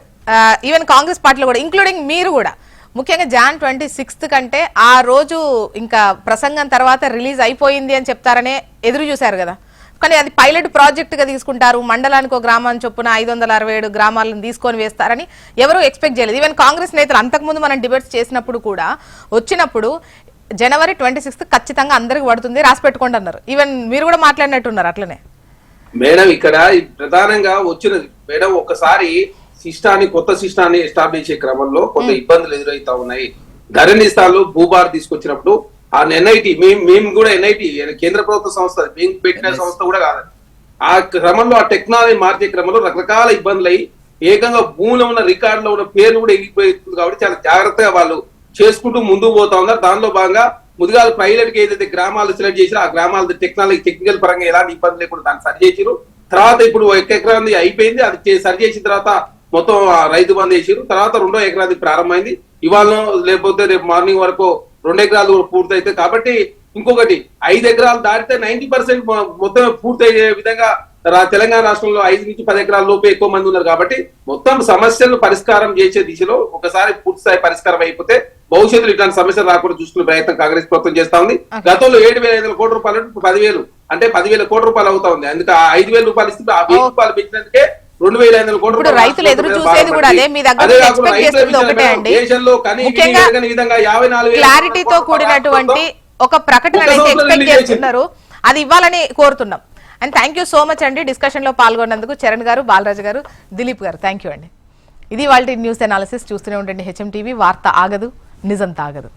ఈవెన్ కాంగ్రెస్ పార్టీలో కూడా ఇంక్లూడింగ్ మీరు కూడా ముఖ్యంగా జాన్ 26 కంటే ఆ రోజు ఇంకా ప్రసంగం తర్వాత రిలీజ్ అయిపోయింది అని చెప్తారనే ఎదురు చూశారు కదా. కానీ అది పైలట్ ప్రాజెక్ట్ గా తీసుకుంటారు, మండలానికి ఒక గ్రామాన్ని చొప్పున 567 గ్రామాలను తీసుకొని వేస్తారని ఎవరు ఎక్స్పెక్ట్ చేయలేదు. ఈవెన్ కాంగ్రెస్ నేతలు అంతకుముందు మనం డిబేట్స్ చేసినప్పుడు కూడా వచ్చినప్పుడు జనవరి 26 ఖచ్చితంగా అందరికి పడుతుంది, రాసి పెట్టుకోండి అన్నారు. ఈవెన్ మీరు కూడా మాట్లాడినట్టున్నారు అట్లనే. మేడం ఇక్కడ ప్రధానంగా వచ్చినది మేడం ఒకసారి కొత్త సిస్టాన్ని ఎస్టాబ్లిష్ చేసే క్రమంలో కొంత ఇబ్బందులు ఎదురవుతా ఉన్నాయి. ధరణి స్థాయిలో భూభారతి తీసుకొచ్చినప్పుడు ఆ ఎన్ఐటి మేము కూడా ఎన్ఐటి కేంద్ర ప్రభుత్వ సంస్థ మేము పెట్టిన సంస్థ కూడా కాదు. ఆ క్రమంలో ఆ టెక్నాలజీ మార్చే క్రమంలో రకరకాల ఇబ్బందులు అయ్యి ఏకంగా భూమిలో ఉన్న రికార్డులో ఉన్న పేర్లు కూడా ఎగిరిపోతుంది. కాబట్టి చాలా జాగ్రత్తగా వాళ్ళు చేసుకుంటూ ముందుకు పోతా ఉన్నారు. దానిలో భాగంగా ముదిగాల పైలట్ కి ఏదైతే గ్రామాలు సెలెక్ట్ చేసినా ఆ గ్రామాల టెక్నికల్ పరంగా ఎలాంటి ఇబ్బంది లేకుండా దాన్ని సరి చేసిరు. తర్వాత ఇప్పుడు 1 ఎకరాది అయిపోయింది, అది సరి చేసిన తర్వాత మొత్తం రైతు బంద్ చేసిరు. తర్వాత 2వ ఎకరాది ప్రారంభమైంది. ఇవాళ లేకపోతే రేపు మార్నింగ్ వరకు 2 ఎకరాలు పూర్తయితే. కాబట్టి ఇంకొకటి 5 ఎకరాలు దాటితే 90% మొత్తం పూర్తయ్యే విధంగా తెలంగాణ రాష్ట్రంలో 5 నుంచి 10 ఎకరాల లోపు ఎక్కువ మంది ఉన్నారు. కాబట్టి మొత్తం సమస్యలను పరిష్కారం చేసే దిశలో ఒకసారి పూర్తి స్థాయి పరిష్కారం అయిపోతే భవిష్యత్తులో ఇట్లాంటి సమస్యలు రాకుండా చూసుకునే ప్రయత్నం కాంగ్రెస్ ప్రభుత్వం చేస్తా ఉంది. గతంలో 7,500 కోట్ల రూపాయలు 10,000 అంటే 10,000 కోట్ల రూపాయలు అవుతా ఉంది. అందుకే ఆ 5,000 రూపాయలు ఇస్తే ఆ 1,000 రూపాయలు పెంచినందుకే 2,500 కోట్ల ఇప్పుడు రైతులు ఎదురు చూసేది కూడా అదే. మీ దగ్గర ఎక్స్పెక్ట్ చేస్తుంది ఒకటే అండి, ముఖ్యంగా క్లారిటీతో కూడినటువంటి ఒక ప్రకటన అయితే ఎక్స్పెక్ట్ చేస్తున్నారు, అది ఇవ్వాలని కోరుతున్నాం. And thank you so much అండి డిస్కషన్ లో పాల్గొన్నందుకు చరణ్ గారు, బాలరాజు గారు, దిలీప్ గారు. థ్యాంక్ యూ అండి. ఇది వాళ్ళ న్యూస్ అనాలిసిస్. చూస్తూనే ఉండండి HM TV. వార్త ఆగదు, నిజం తాగదు.